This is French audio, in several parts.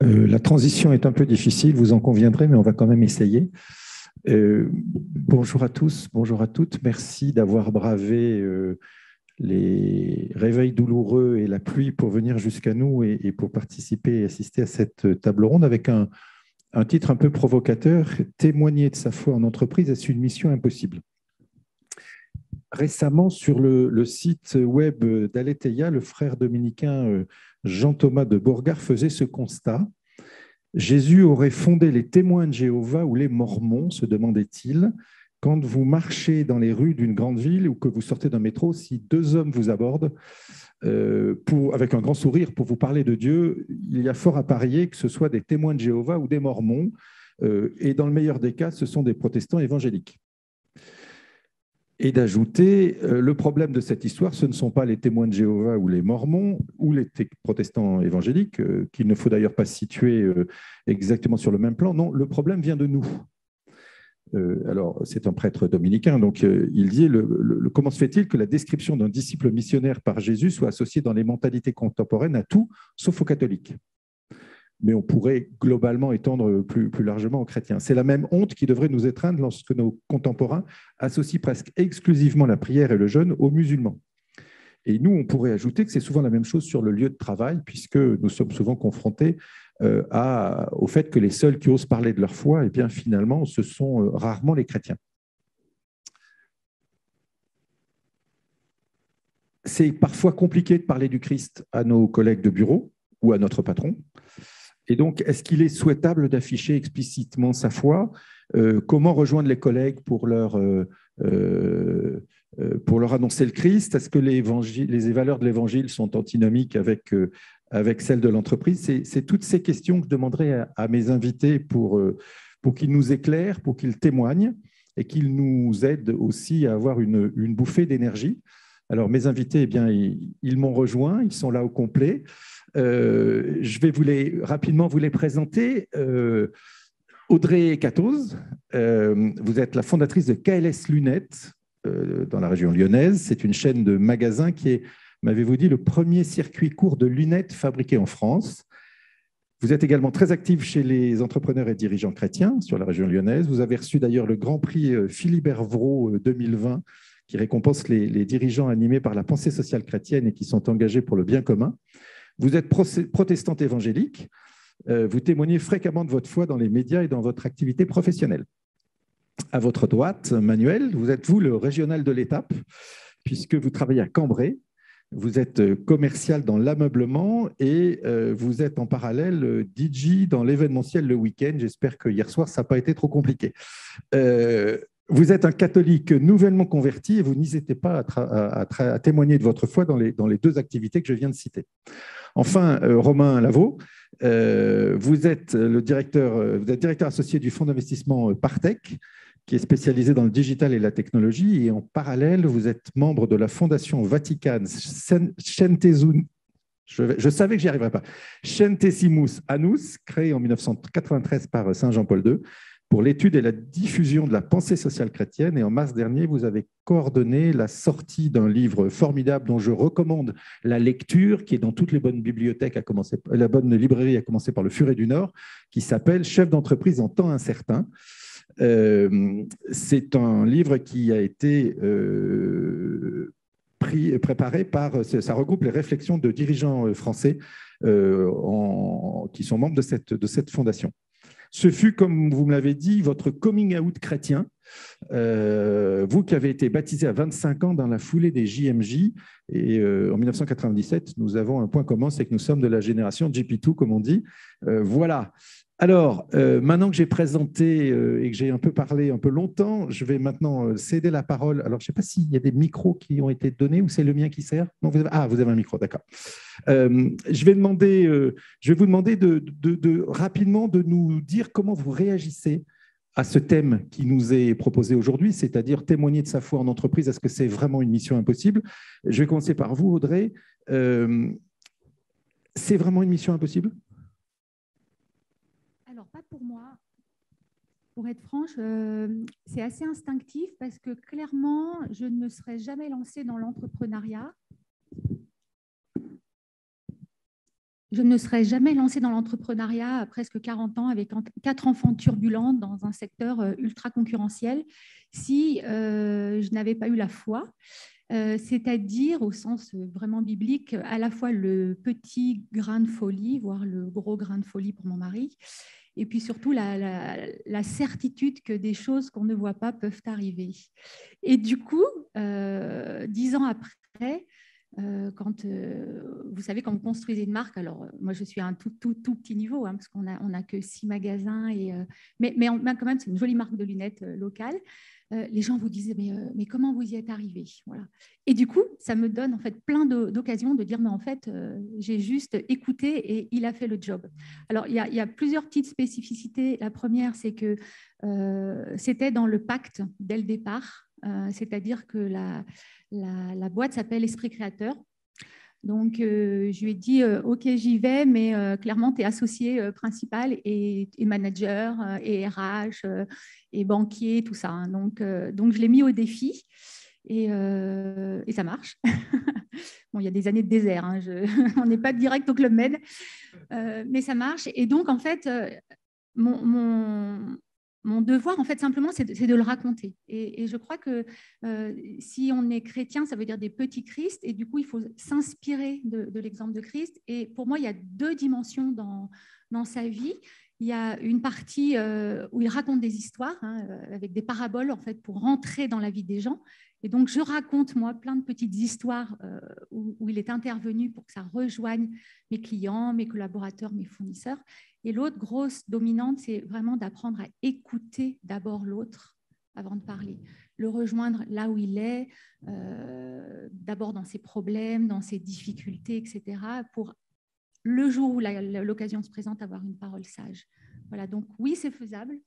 La transition est un peu difficile, vous en conviendrez, mais on va quand même essayer. Bonjour à tous, bonjour à toutes. Merci d'avoir bravé les réveils douloureux et la pluie pour venir jusqu'à nous et pour participer et assister à cette table ronde avec un titre un peu provocateur, témoigner de sa foi en entreprise, est-ce une mission impossible? Récemment, sur le site web d'Aletheia, le frère dominicain Jean-Thomas de Bourgard faisait ce constat. Jésus aurait fondé les témoins de Jéhovah ou les Mormons, se demandait-il. Quand vous marchez dans les rues d'une grande ville ou que vous sortez d'un métro, si deux hommes vous abordent avec un grand sourire pour vous parler de Dieu, il y a fort à parier que ce soit des témoins de Jéhovah ou des Mormons. Et dans le meilleur des cas, ce sont des protestants évangéliques. Et d'ajouter, le problème de cette histoire, ce ne sont pas les témoins de Jéhovah ou les Mormons ou les protestants évangéliques, qu'il ne faut d'ailleurs pas situer exactement sur le même plan. Non, le problème vient de nous. Alors, c'est un prêtre dominicain, donc il dit comment se fait-il que la description d'un disciple missionnaire par Jésus soit associée dans les mentalités contemporaines à tout, sauf aux catholiques? Mais on pourrait globalement étendre plus largement aux chrétiens. C'est la même honte qui devrait nous étreindre lorsque nos contemporains associent presque exclusivement la prière et le jeûne aux musulmans. Et nous, on pourrait ajouter que c'est souvent la même chose sur le lieu de travail, puisque nous sommes souvent confrontés au fait que les seuls qui osent parler de leur foi, eh bien, finalement, ce sont rarement les chrétiens. C'est parfois compliqué de parler du Christ à nos collègues de bureau ou à notre patron. Et donc, est-ce qu'il est souhaitable d'afficher explicitement sa foi? Comment rejoindre les collègues pour leur annoncer le Christ? Est-ce que les valeurs de l'Évangile sont antinomiques avec celles de l'entreprise? C'est toutes ces questions que je demanderai à mes invités pour qu'ils nous éclairent, pour qu'ils témoignent et qu'ils nous aident aussi à avoir une bouffée d'énergie. Alors, mes invités, eh bien, ils m'ont rejoint, ils sont là au complet. Je vais rapidement vous les présenter. Audrey Catoz, vous êtes la fondatrice de KLS Lunettes dans la région lyonnaise. C'est une chaîne de magasins qui est, m'avez-vous dit, le premier circuit court de lunettes fabriquées en France. Vous êtes également très active chez les entrepreneurs et dirigeants chrétiens sur la région lyonnaise. Vous avez reçu d'ailleurs le Grand Prix Philibert Vrault 2020 qui récompense les dirigeants animés par la pensée sociale chrétienne et qui sont engagés pour le bien commun. Vous êtes protestante évangélique. Vous témoignez fréquemment de votre foi dans les médias et dans votre activité professionnelle. À votre droite, Manuel, vous êtes le régional de l'étape, puisque vous travaillez à Cambrai. Vous êtes commercial dans l'ameublement et vous êtes en parallèle DJ dans l'événementiel le week-end. J'espère que hier soir, ça n'a pas été trop compliqué. Vous êtes un catholique nouvellement converti et vous n'hésitez pas à témoigner de votre foi dans les deux activités que je viens de citer. Enfin, Romain Lavaux, vous êtes directeur associé du fonds d'investissement Partech, qui est spécialisé dans le digital et la technologie. Et en parallèle, vous êtes membre de la Fondation Vatican Centesimus, je savais que j'y arriverais pas, Centesimus Annus, créée en 1993 par Saint Jean-Paul II, pour l'étude et la diffusion de la pensée sociale chrétienne. Et en mars dernier, vous avez coordonné la sortie d'un livre formidable dont je recommande la lecture, qui est dans toutes les bonnes bibliothèques, la bonne librairie, à commencer par le Furet du Nord, qui s'appelle « Chef d'entreprise en temps incertain ». C'est un livre qui a été préparé ça regroupe les réflexions de dirigeants français qui sont membres de cette fondation. Ce fut, comme vous me l'avez dit, votre coming out chrétien, vous qui avez été baptisé à 25 ans dans la foulée des JMJ. Et en 1997, nous avons un point commun, c'est que nous sommes de la génération GP2, comme on dit. Voilà. Alors, maintenant que j'ai présenté et que j'ai un peu parlé un peu longtemps, je vais maintenant céder la parole. Alors, je ne sais pas s'il y a des micros qui ont été donnés ou c'est le mien qui sert. Non, vous avez un micro, d'accord. Je vais vous demander rapidement de nous dire comment vous réagissez à ce thème qui nous est proposé aujourd'hui, c'est-à-dire témoigner de sa foi en entreprise. Est-ce que c'est vraiment une mission impossible? Je vais commencer par vous, Audrey. C'est vraiment une mission impossible? Alors, pas pour moi. Pour être franche, c'est assez instinctif parce que clairement, je ne me serais jamais lancée dans l'entrepreneuriat je ne me serais jamais lancée dans l'entrepreneuriat à presque 40 ans avec 4 enfants turbulents dans un secteur ultra concurrentiel si je n'avais pas eu la foi, c'est-à-dire au sens vraiment biblique, à la fois le petit grain de folie, voire le gros grain de folie pour mon mari, et puis surtout la certitude que des choses qu'on ne voit pas peuvent arriver. Et du coup, 10 ans après, vous savez, quand vous construisez une marque, alors moi je suis à un tout petit niveau, hein, parce qu'on a que 6 magasins, mais quand même c'est une jolie marque de lunettes locale. Les gens vous disent mais comment vous y êtes arrivé, voilà. Et du coup, ça me donne en fait plein d'occasions de dire mais en fait j'ai juste écouté et il a fait le job. Alors il y a plusieurs petites spécificités. La première, c'est que c'était dans le pacte dès le départ, c'est-à-dire que la boîte s'appelle Esprit Créateur. Donc, je lui ai dit, OK, j'y vais, mais clairement, tu es associé principal et manager et RH et banquier, tout ça, hein. Donc, je l'ai mis au défi et ça marche. Bon, il y a des années de désert, hein, on n'est pas direct au Club Med, mais ça marche. Et donc, en fait, mon devoir, en fait, simplement, c'est de le raconter. Et je crois que si on est chrétien, ça veut dire des petits Christ. Et du coup, il faut s'inspirer de l'exemple de Christ. Et pour moi, il y a 2 dimensions dans sa vie. Il y a une partie où il raconte des histoires, hein, avec des paraboles, en fait, pour rentrer dans la vie des gens. Et donc, je raconte, moi, plein de petites histoires où il est intervenu pour que ça rejoigne mes clients, mes collaborateurs, mes fournisseurs. Et l'autre grosse dominante, c'est vraiment d'apprendre à écouter d'abord l'autre avant de parler, le rejoindre là où il est, d'abord dans ses problèmes, dans ses difficultés, etc., pour le jour où l'occasion se présente, avoir une parole sage. Voilà, donc oui, c'est faisable.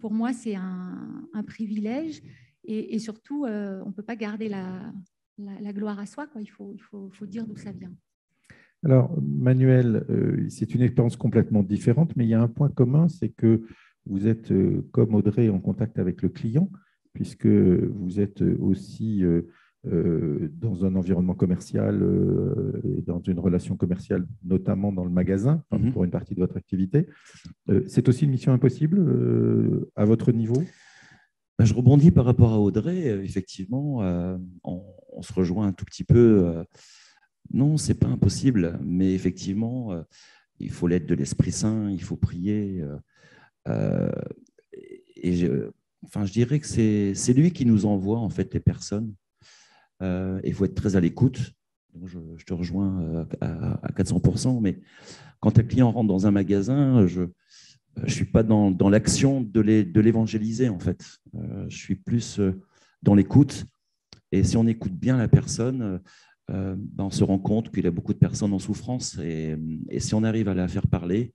Pour moi, c'est un privilège et surtout, on ne peut pas garder la gloire à soi, quoi. Il faut dire d'où ça vient. Alors, Manuel, c'est une expérience complètement différente, mais il y a un point commun, c'est que vous êtes, comme Audrey, en contact avec le client, puisque vous êtes aussi dans un environnement commercial et dans une relation commerciale, notamment dans le magasin, pour une partie de votre activité. C'est aussi une mission impossible à votre niveau? Je rebondis par rapport à Audrey. Effectivement, on se rejoint un tout petit peu. Non, ce n'est pas impossible, mais effectivement, il faut l'aide de l'Esprit Saint, il faut prier. Je dirais que c'est lui qui nous envoie en fait les personnes. Il faut être très à l'écoute. Je te rejoins à 400%, mais quand un client rentre dans un magasin, je ne suis pas dans l'action de l'évangéliser en fait. Je suis plus dans l'écoute. Et si on écoute bien la personne, on se rend compte qu'il y a beaucoup de personnes en souffrance et si on arrive à la faire parler,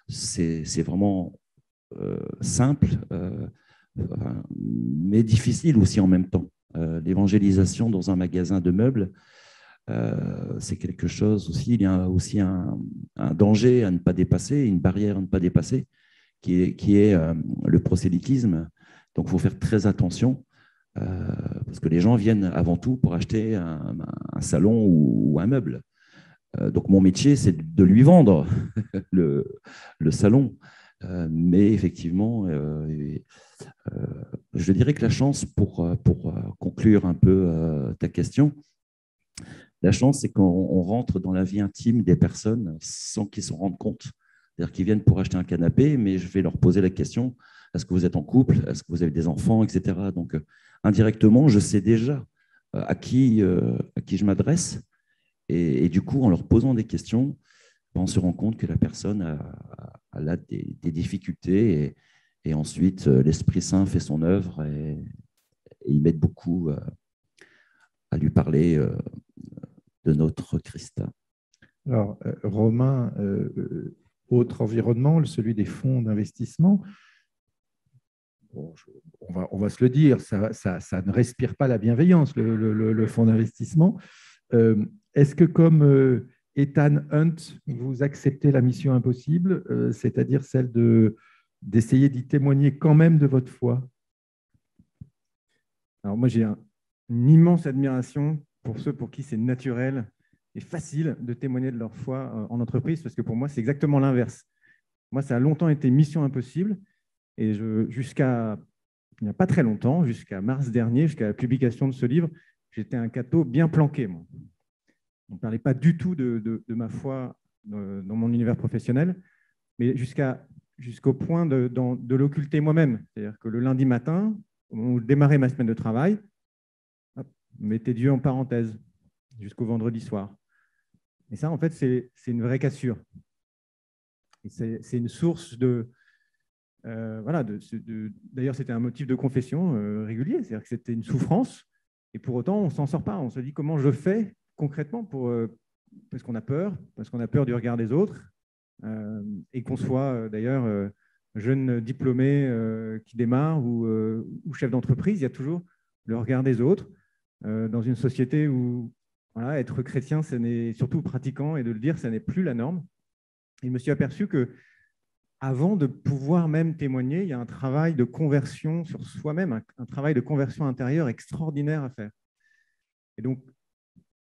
c'est vraiment simple, mais difficile aussi en même temps. L'évangélisation dans un magasin de meubles, c'est quelque chose aussi, il y a aussi un danger à ne pas dépasser, une barrière à ne pas dépasser, qui est le prosélytisme. Donc, il faut faire très attention. Parce que les gens viennent avant tout pour acheter un salon ou un meuble. Donc, mon métier, c'est de lui vendre le salon. Mais effectivement, je dirais que la chance, pour conclure un peu ta question, la chance, c'est qu'on rentre dans la vie intime des personnes sans qu'ils s'en rendent compte. C'est-à-dire qu'ils viennent pour acheter un canapé, mais je vais leur poser la question, est-ce que vous êtes en couple? Est-ce que vous avez des enfants, etc. Donc, indirectement, je sais déjà à qui je m'adresse. Et du coup, en leur posant des questions, on se rend compte que la personne a là des difficultés. Et ensuite, l'Esprit Saint fait son œuvre et il m'aide beaucoup à lui parler de notre Christ. Alors, Romain, autre environnement, celui des fonds d'investissement. Bon, on va se le dire, ça ne respire pas la bienveillance, le fonds d'investissement. Est-ce que comme Ethan Hunt, vous acceptez la mission impossible, c'est-à-dire celle d'essayer d'y témoigner quand même de votre foi? Alors moi, j'ai une immense admiration pour ceux pour qui c'est naturel et facile de témoigner de leur foi en entreprise, parce que pour moi, c'est exactement l'inverse. Moi, ça a longtemps été mission impossible, et jusqu'à il n'y a pas très longtemps, jusqu'à mars dernier, jusqu'à la publication de ce livre, j'étais un catho bien planqué, moi. On ne parlait pas du tout de ma foi dans mon univers professionnel, mais jusqu'au point de l'occulter moi-même. C'est-à-dire que le lundi matin, au moment où je démarrais ma semaine de travail, hop, mettez Dieu en parenthèse jusqu'au vendredi soir. Et ça, en fait, c'est une vraie cassure. C'est une source de... voilà, d'ailleurs, c'était un motif de confession régulier, c'est-à-dire que c'était une souffrance, et pour autant, on ne s'en sort pas. On se dit comment je fais concrètement parce qu'on a peur du regard des autres, et qu'on soit d'ailleurs jeune diplômé qui démarre ou chef d'entreprise, il y a toujours le regard des autres dans une société où voilà, être chrétien, surtout pratiquant, et de le dire, ça n'est plus la norme. Et je me suis aperçu que avant de pouvoir même témoigner, il y a un travail de conversion sur soi-même, un travail de conversion intérieure extraordinaire à faire. Et donc,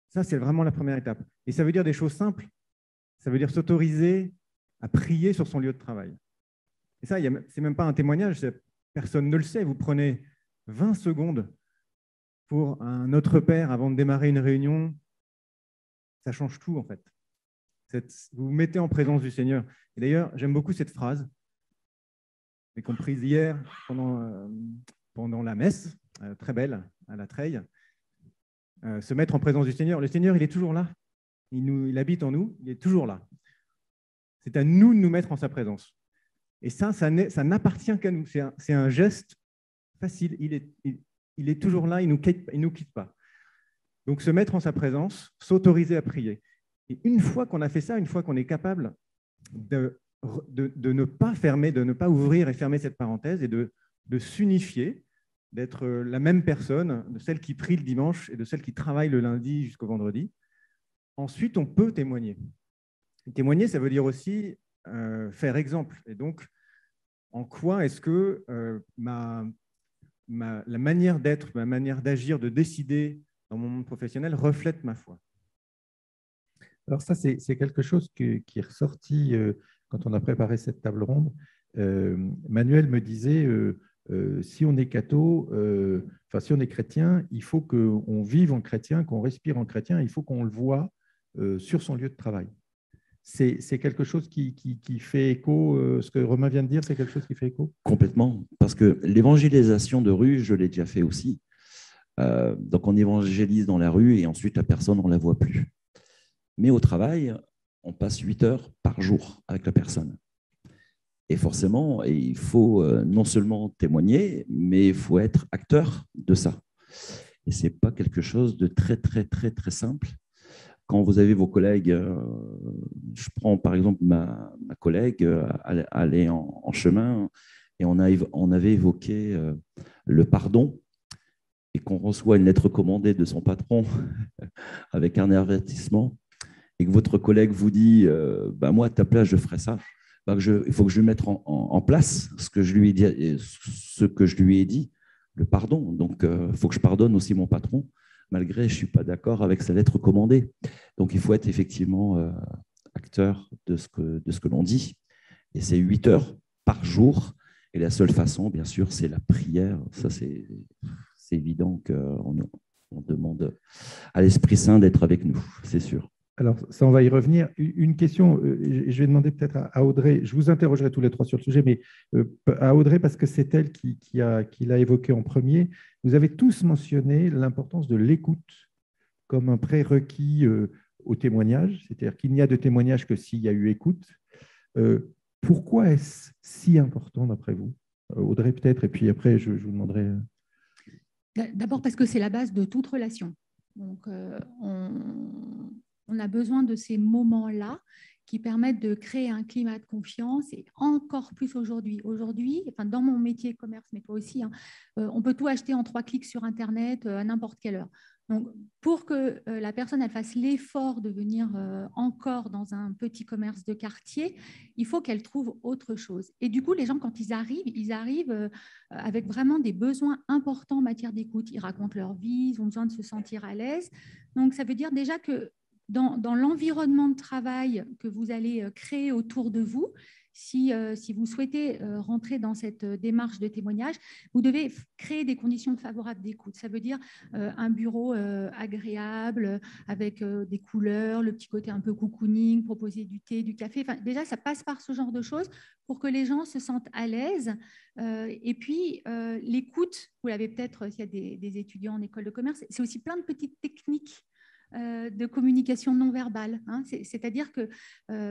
ça, c'est vraiment la première étape. Et ça veut dire des choses simples. Ça veut dire s'autoriser à prier sur son lieu de travail. Et ça, ce n'est même pas un témoignage, personne ne le sait. Vous prenez 20 secondes pour un autre père avant de démarrer une réunion, ça change tout, en fait. Vous vous mettez en présence du Seigneur. Et d'ailleurs, j'aime beaucoup cette phrase, j'ai comprise hier pendant la messe, très belle, à la Treille. Se mettre en présence du Seigneur. Le Seigneur, il est toujours là. Il habite en nous, il est toujours là. C'est à nous de nous mettre en sa présence. Et ça n'appartient qu'à nous. C'est un geste facile. Il est toujours là, il ne nous quitte pas. Donc, se mettre en sa présence, s'autoriser à prier. Et une fois qu'on a fait ça, une fois qu'on est capable de ne pas fermer, de ne pas ouvrir et fermer cette parenthèse et de s'unifier, d'être la même personne, de celle qui prie le dimanche et de celle qui travaille le lundi jusqu'au vendredi, ensuite, on peut témoigner. Témoigner, ça veut dire aussi faire exemple. Et donc, en quoi est-ce que la manière d'être, ma manière d'agir, de décider dans mon monde professionnel reflète ma foi? Alors ça, c'est quelque chose qui est ressorti quand on a préparé cette table ronde. Manuel me disait, si on est catho, si on est chrétien, il faut qu'on vive en chrétien, qu'on respire en chrétien, il faut qu'on le voit sur son lieu de travail. C'est quelque chose qui fait écho, ce que Romain vient de dire, c'est quelque chose qui fait écho? Complètement, parce que l'évangélisation de rue, je l'ai déjà fait aussi. Donc on évangélise dans la rue et ensuite la personne, on ne la voit plus. Mais au travail, on passe 8 heures par jour avec la personne. Et forcément, il faut non seulement témoigner, mais il faut être acteur de ça. Et ce n'est pas quelque chose de très, très, très, très simple. Quand vous avez vos collègues, je prends par exemple ma collègue, elle est en chemin, et on avait évoqué le pardon, et qu'on reçoit une lettre commandée de son patron avec un avertissement, et que votre collègue vous dit moi, à ta place, je ferais ça, il faut que je lui mette en place ce que je lui ai dit, le pardon. Donc, il faut que je pardonne aussi mon patron, malgré je ne suis pas d'accord avec sa lettre commandée. Donc, il faut être effectivement acteur de ce que l'on dit. Et c'est 8 heures par jour. Et la seule façon, bien sûr, c'est la prière. Ça, c'est évident qu'on demande à l'Esprit Saint d'être avec nous, c'est sûr. Alors, ça, on va y revenir. Une question, je vais demander peut-être à Audrey, je vous interrogerai tous les trois sur le sujet, mais à Audrey, parce que c'est elle qui l'a évoqué en premier. Vous avez tous mentionné l'importance de l'écoute comme un prérequis au témoignage, c'est-à-dire qu'il n'y a de témoignage que s'il y a eu écoute. Pourquoi est-ce si important d'après vous? Audrey peut-être, et puis après, je vous demanderai… D'abord parce que c'est la base de toute relation. Donc, on a besoin de ces moments-là qui permettent de créer un climat de confiance, et encore plus aujourd'hui. Aujourd'hui, enfin, dans mon métier commerce, mais toi aussi, on peut tout acheter en 3 clics sur Internet à n'importe quelle heure. Donc, pour que la personne elle fasse l'effort de venir encore dans un petit commerce de quartier, il faut qu'elle trouve autre chose. Et du coup, les gens, quand ils arrivent avec vraiment des besoins importants en matière d'écoute. Ils racontent leur vie, ils ont besoin de se sentir à l'aise. Donc, ça veut dire déjà que dans l'environnement de travail que vous allez créer autour de vous, si vous souhaitez rentrer dans cette démarche de témoignage, vous devez créer des conditions favorables d'écoute. Ça veut dire un bureau agréable, avec des couleurs, le petit côté un peu cocooning, proposer du thé, du café. Enfin, déjà, ça passe par ce genre de choses pour que les gens se sentent à l'aise. Et puis, l'écoute, vous l'avez peut-être, s'il y a des étudiants en école de commerce, c'est aussi plein de petites techniques de communication non verbale. Hein. C'est-à-dire que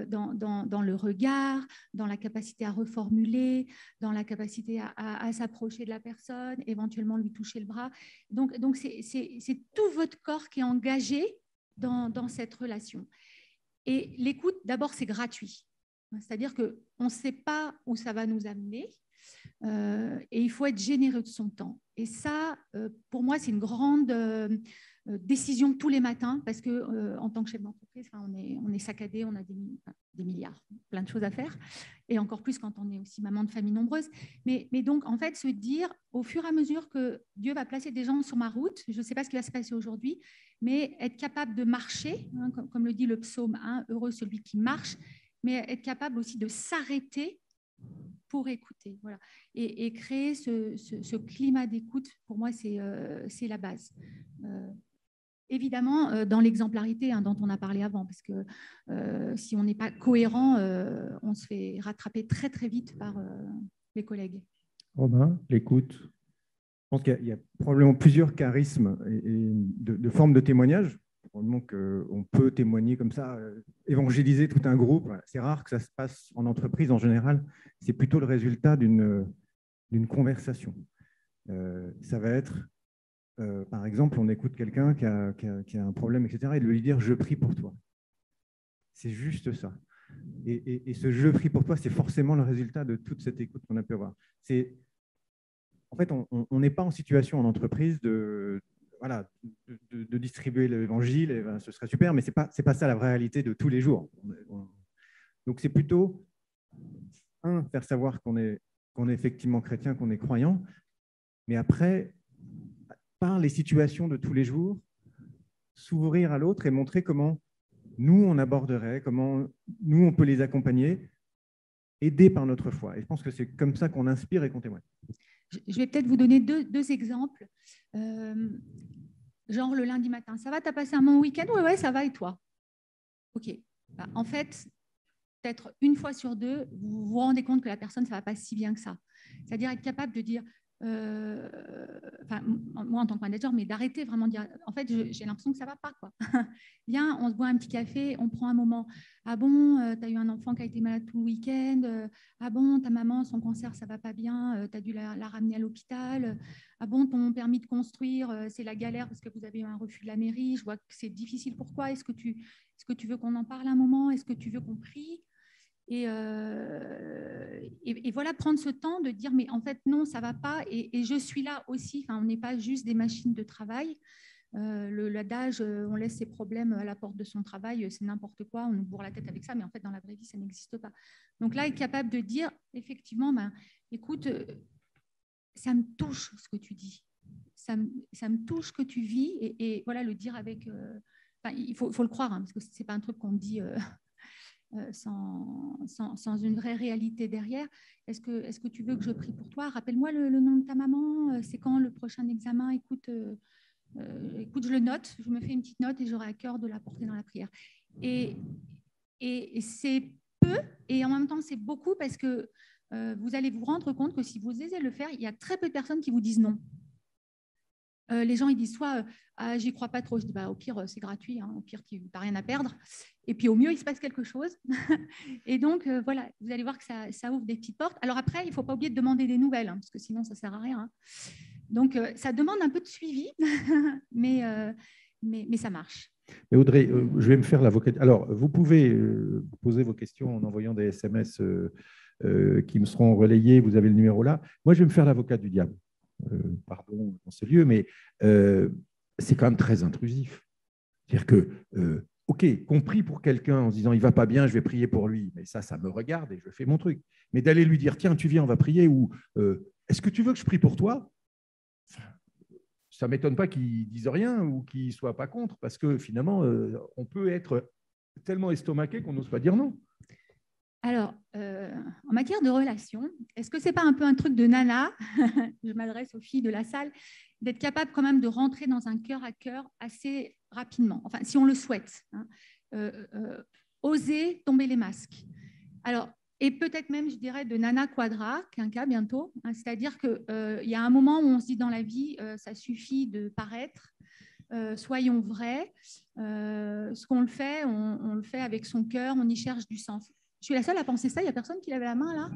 dans le regard, dans la capacité à reformuler, dans la capacité à s'approcher de la personne, éventuellement lui toucher le bras. Donc c'est tout votre corps qui est engagé dans cette relation. Et l'écoute, d'abord, c'est gratuit. C'est-à-dire qu'on ne sait pas où ça va nous amener. Et il faut être généreux de son temps. Et ça, pour moi, c'est une grande décision tous les matins, parce que en tant que chef d'entreprise, on est saccadé, on a des milliards, plein de choses à faire, et encore plus quand on est aussi maman de famille nombreuse. Mais donc, en fait, se dire, au fur et à mesure que Dieu va placer des gens sur ma route, je ne sais pas ce qui va se passer aujourd'hui, mais être capable de marcher, hein, comme le dit le psaume 1, heureux celui qui marche, mais être capable aussi de s'arrêter pour écouter, voilà. Et créer ce climat d'écoute, pour moi, c'est la base. Évidemment, dans l'exemplarité, hein, dont on a parlé avant, parce que si on n'est pas cohérent, on se fait rattraper très, très vite par les collègues. Romain, l'écoute. Je pense qu'il y a probablement plusieurs charismes et de formes de témoignage. Probablement qu'on peut témoigner comme ça, évangéliser tout un groupe. C'est rare que ça se passe en entreprise en général. C'est plutôt le résultat d'une conversation. Ça va être, par exemple, on écoute quelqu'un qui a un problème, etc., et de lui dire « je prie pour toi ». C'est juste ça. Et ce « je prie pour toi », c'est forcément le résultat de toute cette écoute qu'on a pu avoir. En fait, on n'est pas en situation en entreprise de distribuer l'évangile, ce serait super, mais ce n'est pas ça la vraie réalité de tous les jours. Donc, c'est plutôt, faire savoir qu'on est effectivement chrétien, qu'on est croyant, mais après, par les situations de tous les jours, s'ouvrir à l'autre et montrer comment nous, on aborderait, comment nous, on peut les accompagner, aider par notre foi. Et je pense que c'est comme ça qu'on inspire et qu'on témoigne. Je vais peut-être vous donner deux exemples. Genre le lundi matin, ça va, t'as passé un bon week-end? Ouais, ça va, et toi? Ok. Bah, en fait, peut-être une fois sur deux, vous vous rendez compte que la personne, ça ne va pas si bien que ça. C'est-à-dire être capable de dire, moi en tant que manager, mais d'arrêter vraiment de dire, en fait, j'ai l'impression que ça ne va pas, quoi. Viens, on se boit un petit café, on prend un moment. Ah bon, tu as eu un enfant qui a été malade tout le week-end. Ah bon, ta maman, son cancer, ça ne va pas bien. Tu as dû la ramener à l'hôpital. Ah bon, ton permis de construire, c'est la galère parce que vous avez eu un refus de la mairie. Je vois que c'est difficile. Pourquoi? Est-ce que tu veux qu'on en parle un moment? Est-ce que tu veux qu'on prie? Et voilà, prendre ce temps de dire, mais en fait, non, ça ne va pas. Et je suis là aussi. Enfin, on n'est pas juste des machines de travail. L'adage, on laisse ses problèmes à la porte de son travail, c'est n'importe quoi, on nous bourre la tête avec ça, mais en fait, dans la vraie vie, ça n'existe pas. Donc là, être capable de dire, effectivement, écoute, ça me touche ce que tu dis. Ça me touche ce que tu vis. Et voilà, le dire avec... il faut le croire, hein, parce que ce n'est pas un truc qu'on dit... sans une vraie réalité derrière. Est-ce que tu veux que je prie pour toi? Rappelle-moi le nom de ta maman. C'est quand le prochain examen? Écoute, je le note. Je me fais une petite note et j'aurai à cœur de la porter dans la prière. Et c'est peu, et en même temps, c'est beaucoup, parce que vous allez vous rendre compte que si vous osez le faire, il y a très peu de personnes qui vous disent non. Les gens, ils disent soit j'y crois pas trop. Je dis au pire, c'est gratuit, hein, au pire, tu n'as rien à perdre. Et puis au mieux, il se passe quelque chose. Et donc, voilà, vous allez voir que ça ouvre des petites portes. Alors après, il ne faut pas oublier de demander des nouvelles, hein, parce que sinon, ça ne sert à rien. Hein. Donc, ça demande un peu de suivi, mais ça marche. Mais Audrey, je vais me faire l'avocat. Alors, vous pouvez poser vos questions en envoyant des SMS qui me seront relayés. Vous avez le numéro là. Moi, je vais me faire l'avocat du diable. Pardon dans ce lieu, mais c'est quand même très intrusif. C'est-à-dire que, OK, compris pour quelqu'un en se disant « il ne va pas bien, je vais prier pour lui », mais ça me regarde et je fais mon truc. Mais d'aller lui dire « tiens, tu viens, on va prier » ou « est-ce que tu veux que je prie pour toi ?» ça ne m'étonne pas qu'ils disent rien ou qu'ils ne soient pas contre, parce que finalement, on peut être tellement estomaqué qu'on n'ose pas dire non. Alors, en matière de relations, est-ce que ce n'est pas un peu un truc de nana, je m'adresse aux filles de la salle, d'être capable quand même de rentrer dans un cœur à cœur assez rapidement, enfin, si on le souhaite, hein, oser tomber les masques. Alors, et peut-être même, je dirais, de nana quadra, quinca bientôt, hein, c'est-à-dire qu'il y a un moment où on se dit dans la vie, ça suffit de paraître, soyons vrais, ce qu'on le fait, on le fait avec son cœur, on y cherche du sens. Je suis la seule à penser ça, il n'y a personne qui lève la main là?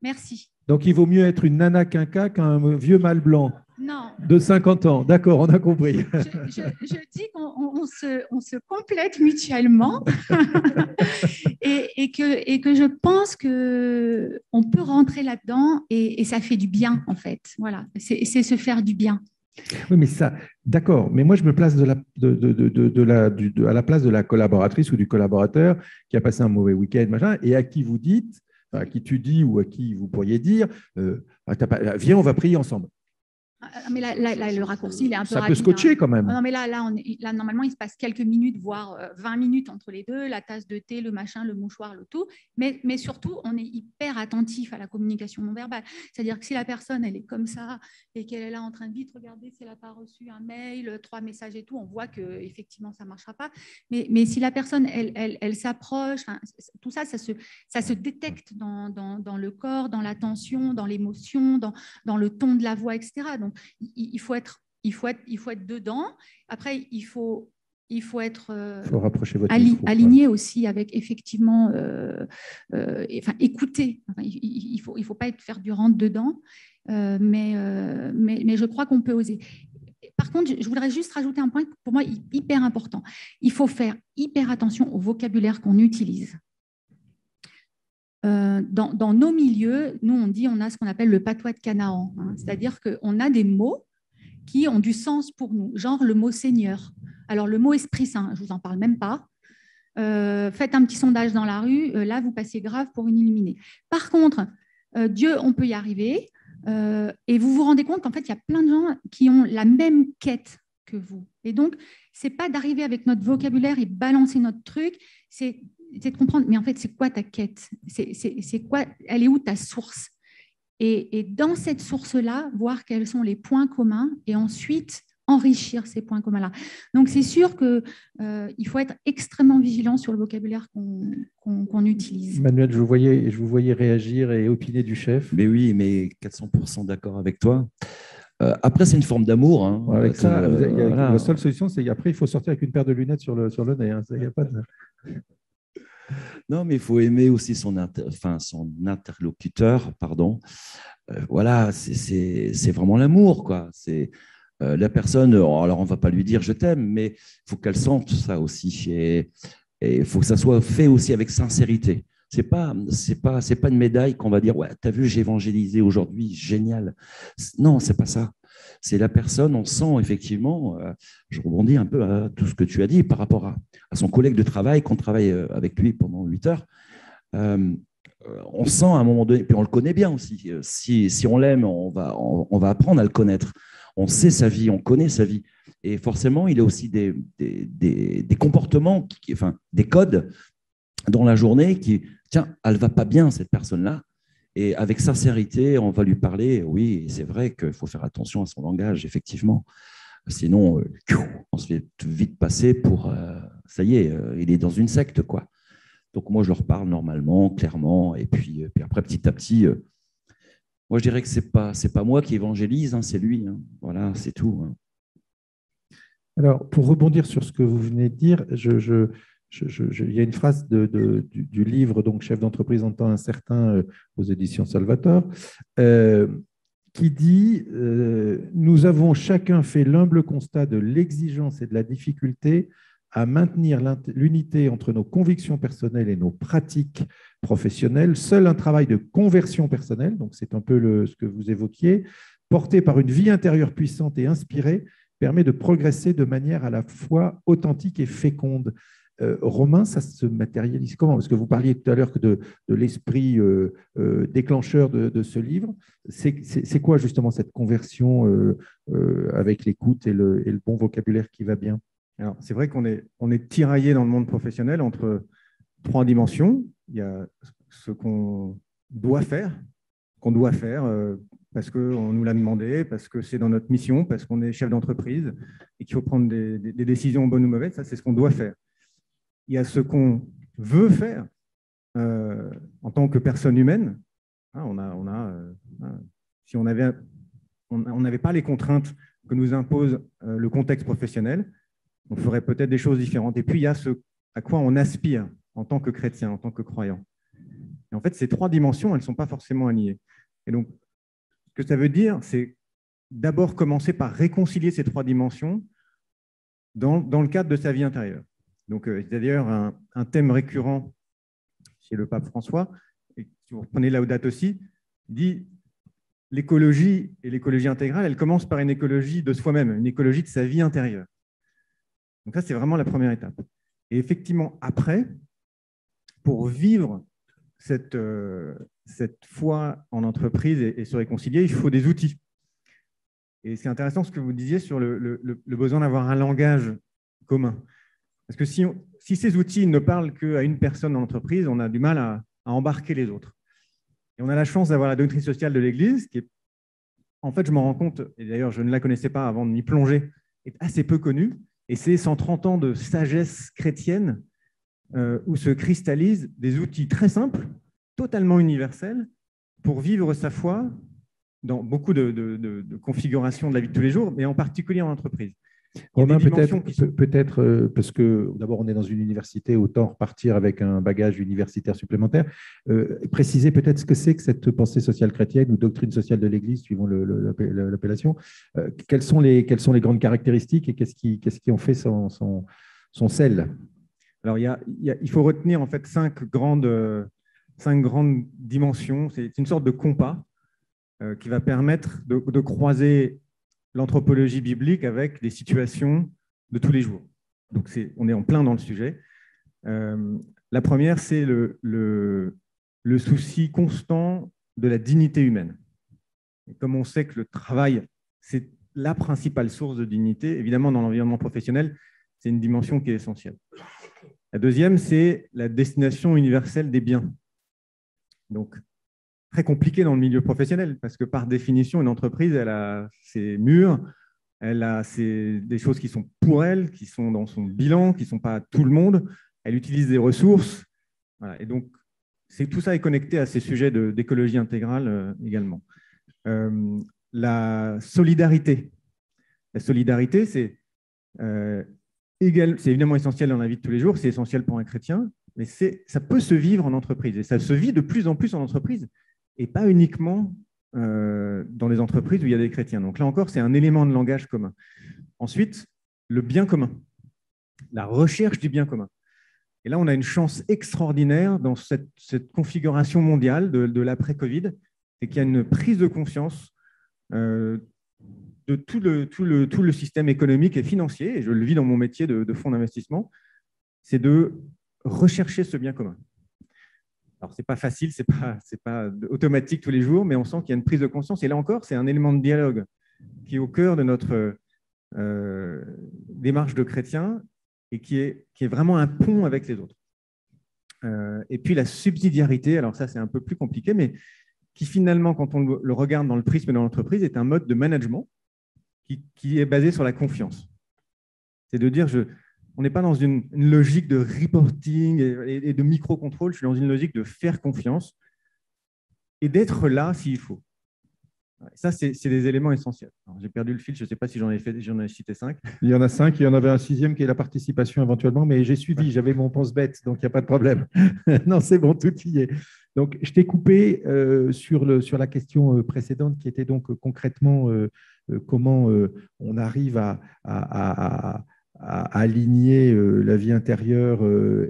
Merci. Donc, il vaut mieux être une nana quinca qu'un vieux mâle blanc. Non. De 50 ans. D'accord, on a compris. Je dis qu'on se complète mutuellement et que je pense qu'on peut rentrer là-dedans et ça fait du bien, en fait. Voilà, c'est se faire du bien. Oui, mais ça, d'accord. Mais moi, je me place à la place de la collaboratrice ou du collaborateur qui a passé un mauvais week-end, machin, et à qui vous dites, à qui tu dis ou à qui vous pourriez dire, viens, on va prier ensemble. Mais là, le raccourci, il est un peu ça rapide. peut scotcher quand même. Non, mais là, normalement, il se passe quelques minutes, voire 20 minutes entre les deux, la tasse de thé, le machin, le mouchoir, le tout. Mais surtout, on est hyper attentif à la communication non verbale. C'est-à-dire que si la personne, elle est comme ça et qu'elle est là en train de vite regarder si elle n'a pas reçu un mail, 3 messages et tout, on voit qu'effectivement, ça ne marchera pas. Mais si la personne, elle s'approche, tout ça, ça se détecte dans le corps, dans l'attention, dans l'émotion, dans le ton de la voix, etc. Donc, il faut être dedans. Après, il faut être aligné aussi avec effectivement, écouter. Il faut pas faire du rentre dedans, mais je crois qu'on peut oser. Par contre, je voudrais juste rajouter un point pour moi hyper important. Il faut faire hyper attention au vocabulaire qu'on utilise. Dans nos milieux, nous, on a ce qu'on appelle le patois de Canaan, hein, c'est-à-dire qu'on a des mots qui ont du sens pour nous, genre le mot Seigneur. Alors, le mot Esprit Saint, je ne vous en parle même pas. Faites un petit sondage dans la rue, là, vous passez grave pour une illuminée. Par contre, Dieu, on peut y arriver, et vous vous rendez compte qu'en fait, il y a plein de gens qui ont la même quête que vous. Et donc, ce n'est pas d'arriver avec notre vocabulaire et balancer notre truc, c'est de comprendre, mais en fait, c'est quoi ta quête? C'est quoi? Elle est où ta source? Et dans cette source-là, voir quels sont les points communs et ensuite enrichir ces points communs-là. Donc, c'est sûr qu'il faut être extrêmement vigilant sur le vocabulaire qu'on utilise. Manuel, je vous voyais réagir et opiner du chef. Mais oui, mais 400% d'accord avec toi. Après, c'est une forme d'amour. Hein. Avec ça, voilà. La seule solution, c'est qu'après, il faut sortir avec une paire de lunettes sur le nez. Hein. Il n'y a pas de... Non, mais il faut aimer aussi son interlocuteur, pardon. Voilà, c'est vraiment l'amour, quoi. C'est la personne. Alors, on va pas lui dire je t'aime, mais il faut qu'elle sente ça aussi, et il faut que ça soit fait aussi avec sincérité. C'est pas une médaille qu'on va dire ouais, t'as vu, j'ai évangélisé aujourd'hui, génial. Non, c'est pas ça. C'est la personne, on sent effectivement, je rebondis un peu à tout ce que tu as dit par rapport à son collègue de travail, qu'on travaille avec lui pendant 8 heures. On sent à un moment donné, puis on le connaît bien aussi, si on l'aime, on va apprendre à le connaître. On sait sa vie, on connaît sa vie. Et forcément, il y a aussi des comportements, des codes dans la journée qui, tiens, elle ne va pas bien, cette personne-là. Et avec sincérité, on va lui parler. Oui, c'est vrai qu'il faut faire attention à son langage, effectivement. Sinon, on se fait vite passer pour... ça y est, il est dans une secte, quoi. Donc, moi, je leur parle normalement, clairement. Et puis après, petit à petit, moi, je dirais que ce n'est pas moi qui évangélise, hein, c'est lui. Hein. Voilà, c'est tout. Hein. Alors, pour rebondir sur ce que vous venez de dire, il y a une phrase du livre donc Chef d'entreprise en temps incertain aux éditions Salvator qui dit nous avons chacun fait l'humble constat de l'exigence et de la difficulté à maintenir l'unité entre nos convictions personnelles et nos pratiques professionnelles. Seul un travail de conversion personnelle, donc c'est un peu ce que vous évoquiez, porté par une vie intérieure puissante et inspirée, permet de progresser de manière à la fois authentique et féconde. Romain, ça se matérialise comment? Parce que vous parliez tout à l'heure de l'esprit déclencheur de ce livre. C'est quoi justement cette conversion avec l'écoute et le bon vocabulaire qui va bien? Alors, c'est vrai qu'on est tiraillé dans le monde professionnel entre trois dimensions. Il y a ce qu'on doit faire parce qu'on nous l'a demandé, parce que c'est dans notre mission, parce qu'on est chef d'entreprise et qu'il faut prendre des décisions bonnes ou mauvaises. Ça, c'est ce qu'on doit faire. Il y a ce qu'on veut faire en tant que personne humaine. Si on n'avait pas les contraintes que nous impose le contexte professionnel, on ferait peut-être des choses différentes. Et puis, il y a ce à quoi on aspire en tant que chrétien, en tant que croyant. Et en fait, ces trois dimensions, elles ne sont pas forcément alignées. Et donc, ce que ça veut dire, c'est d'abord commencer par réconcilier ces trois dimensions dans le cadre de sa vie intérieure. Donc, c'est d'ailleurs un thème récurrent chez le pape François, et si vous reprenez Laudato aussi, il dit l'écologie et l'écologie intégrale, elle commence par une écologie de soi-même, une écologie de sa vie intérieure. Donc ça, c'est vraiment la première étape. Et effectivement, après, pour vivre cette foi en entreprise et se réconcilier, il faut des outils. Et c'est intéressant ce que vous disiez sur le besoin d'avoir un langage commun. Parce que si ces outils ne parlent qu'à une personne dans l'entreprise, on a du mal à embarquer les autres. Et on a la chance d'avoir la doctrine sociale de l'Église, qui est, en fait, je m'en rends compte, et d'ailleurs je ne la connaissais pas avant de m'y plonger, est assez peu connue. Et c'est 130 ans de sagesse chrétienne où se cristallisent des outils très simples, totalement universels, pour vivre sa foi dans beaucoup de configurations de la vie de tous les jours, mais en particulier en entreprise. Romain, peut-être, parce que d'abord on est dans une université, autant repartir avec un bagage universitaire supplémentaire. Préciser peut-être ce que c'est que cette pensée sociale chrétienne ou doctrine sociale de l'Église, suivant l'appellation. Quelles sont les grandes caractéristiques et qu'est-ce qui en fait son sel? Alors il faut retenir en fait cinq grandes dimensions. C'est une sorte de compas qui va permettre de croiser l'anthropologie biblique avec des situations de tous les jours. Donc, on est en plein dans le sujet. La première, c'est le souci constant de la dignité humaine. Et comme on sait que le travail, c'est la principale source de dignité, évidemment, dans l'environnement professionnel, c'est une dimension qui est essentielle. La deuxième, c'est la destination universelle des biens. Donc, très compliqué dans le milieu professionnel, parce que par définition, une entreprise, elle a ses murs, elle a des choses qui sont pour elle, qui sont dans son bilan, qui ne sont pas à tout le monde, elle utilise des ressources. Voilà. Et donc, tout ça est connecté à ces sujets d'écologie intégrale également. La solidarité. La solidarité, c'est évidemment essentiel dans la vie de tous les jours, c'est essentiel pour un chrétien, mais ça peut se vivre en entreprise, et ça se vit de plus en plus en entreprise, et pas uniquement dans les entreprises où il y a des chrétiens. Donc là encore, c'est un élément de langage commun. Ensuite, le bien commun, la recherche du bien commun. Et là, on a une chance extraordinaire dans cette configuration mondiale de l'après-Covid, c'est qu'il y a une prise de conscience de tout le système économique et financier, et je le vis dans mon métier de fonds d'investissement, c'est de rechercher ce bien commun. Alors, ce n'est pas facile, ce n'est pas automatique tous les jours, mais on sent qu'il y a une prise de conscience. Et là encore, c'est un élément de dialogue qui est au cœur de notre démarche de chrétien et qui est vraiment un pont avec les autres. Et puis la subsidiarité, alors ça c'est un peu plus compliqué, mais qui finalement, quand on le regarde dans le prisme de l'entreprise, est un mode de management qui est basé sur la confiance. C'est de dire, on n'est pas dans une logique de reporting et de micro-contrôle, je suis dans une logique de faire confiance et d'être là s'il faut. Ça, c'est des éléments essentiels. J'ai perdu le fil, je ne sais pas si j'en ai cité 5. Il y en a 5, il y en avait un 6e qui est la participation éventuellement, mais j'ai suivi, j'avais mon pense-bête, donc il n'y a pas de problème. Non, c'est bon, tout y est. Donc, je t'ai coupé sur la question précédente qui était donc concrètement comment on arrive à aligner la vie intérieure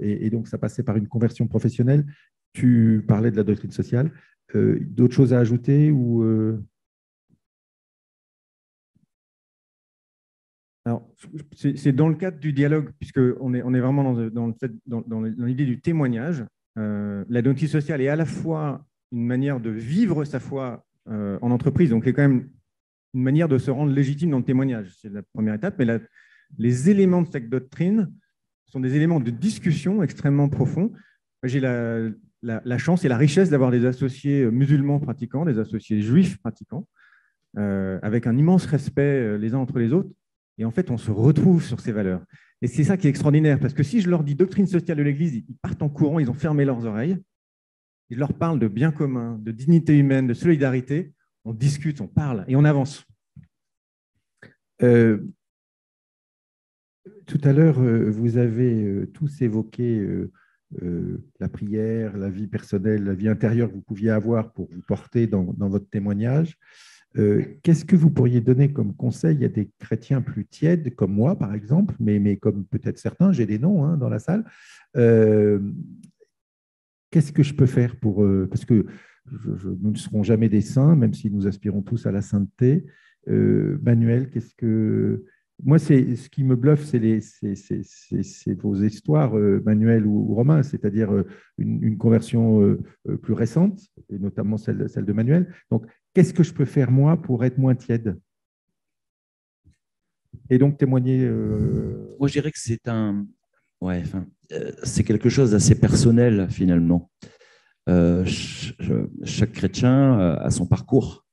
et donc ça passait par une conversion professionnelle. Tu parlais de la doctrine sociale. D'autres choses à ajouter ou Alors, c'est dans le cadre du dialogue, puisqu'on est vraiment dans l'idée du témoignage. La déontologie sociale est à la fois une manière de vivre sa foi en entreprise, donc c'est quand même une manière de se rendre légitime dans le témoignage. C'est la première étape, mais les éléments de cette doctrine sont des éléments de discussion extrêmement profonds. J'ai la chance et la richesse d'avoir des associés musulmans pratiquants, des associés juifs pratiquants, avec un immense respect les uns entre les autres. Et en fait, on se retrouve sur ces valeurs. Et c'est ça qui est extraordinaire, parce que si je leur dis doctrine sociale de l'Église, ils partent en courant, ils ont fermé leurs oreilles. Je leur parle de bien commun, de dignité humaine, de solidarité. On discute, on parle et on avance. Tout à l'heure, vous avez tous évoqué la prière, la vie personnelle, la vie intérieure que vous pouviez avoir pour vous porter dans votre témoignage. Qu'est-ce que vous pourriez donner comme conseil à des chrétiens plus tièdes, comme moi, par exemple, mais comme peut-être certains, j'ai des noms dans la salle. Qu'est-ce que je peux faire pour… parce que nous ne serons jamais des saints, même si nous aspirons tous à la sainteté. Manuel, qu'est-ce que… Moi, ce qui me bluffe, c'est vos histoires, Manuel ou Romain, c'est-à-dire une conversion plus récente, et notamment celle de Manuel. Donc, qu'est-ce que je peux faire, moi, pour être moins tiède? Et donc, témoigner… Moi, je dirais que c'est quelque chose d'assez personnel, finalement. Chaque chrétien a son parcours.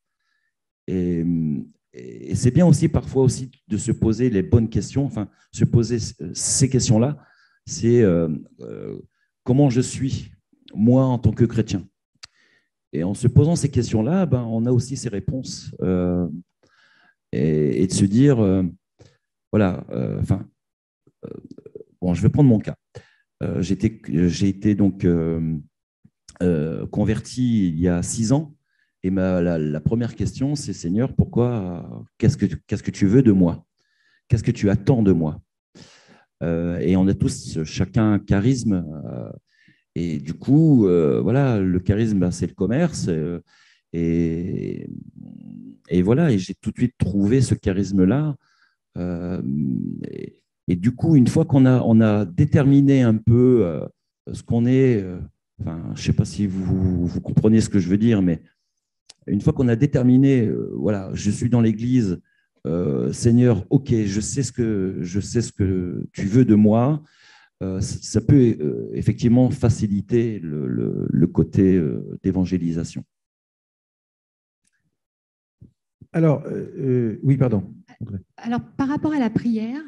Et c'est bien aussi parfois aussi de se poser les bonnes questions, enfin se poser ces questions-là, c'est comment je suis, moi, en tant que chrétien. Et en se posant ces questions-là, on a aussi ces réponses et de se dire, voilà, bon, je vais prendre mon cas. J'ai été donc converti il y a 6 ans. Et la première question, c'est Seigneur, pourquoi, qu'est-ce que tu veux de moi? Qu'est-ce que tu attends de moi? Et on a tous chacun un charisme. Et du coup, voilà, le charisme, c'est le commerce. Et voilà, et j'ai tout de suite trouvé ce charisme-là. Et du coup, une fois qu'on a déterminé un peu ce qu'on est, je ne sais pas si vous comprenez ce que je veux dire, mais une fois qu'on a déterminé, voilà, je suis dans l'Église, Seigneur, ok, je sais ce que tu veux de moi, ça peut effectivement faciliter le côté d'évangélisation. Alors, oui, pardon. Alors, par rapport à la prière,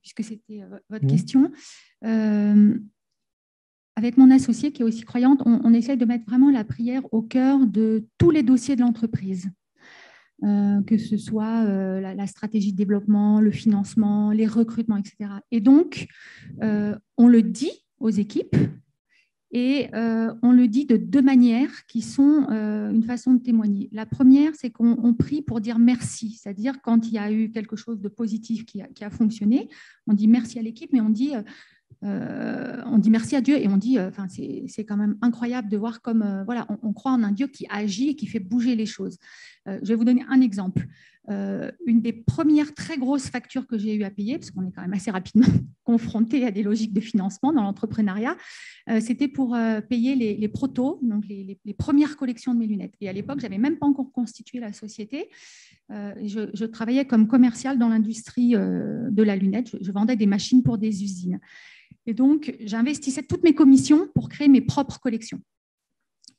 puisque c'était votre question, avec mon associée qui est aussi croyante, on essaye de mettre vraiment la prière au cœur de tous les dossiers de l'entreprise, que ce soit la stratégie de développement, le financement, les recrutements, etc. Et donc, on le dit aux équipes et on le dit de 2 manières qui sont une façon de témoigner. La première, c'est qu'on prie pour dire merci, c'est-à-dire quand il y a eu quelque chose de positif qui a fonctionné, on dit merci à l'équipe, mais on dit merci à Dieu et on dit, c'est quand même incroyable de voir comme, voilà, on croit en un Dieu qui agit et qui fait bouger les choses. Je vais vous donner un exemple. Une des premières très grosses factures que j'ai eu à payer, parce qu'on est quand même assez rapidement confronté à des logiques de financement dans l'entrepreneuriat, c'était pour payer les protos, donc les premières collections de mes lunettes. Et à l'époque, je n'avais même pas encore constitué la société. Je travaillais comme commercial dans l'industrie de la lunette. Je vendais des machines pour des usines. Et donc, j'investissais toutes mes commissions pour créer mes propres collections.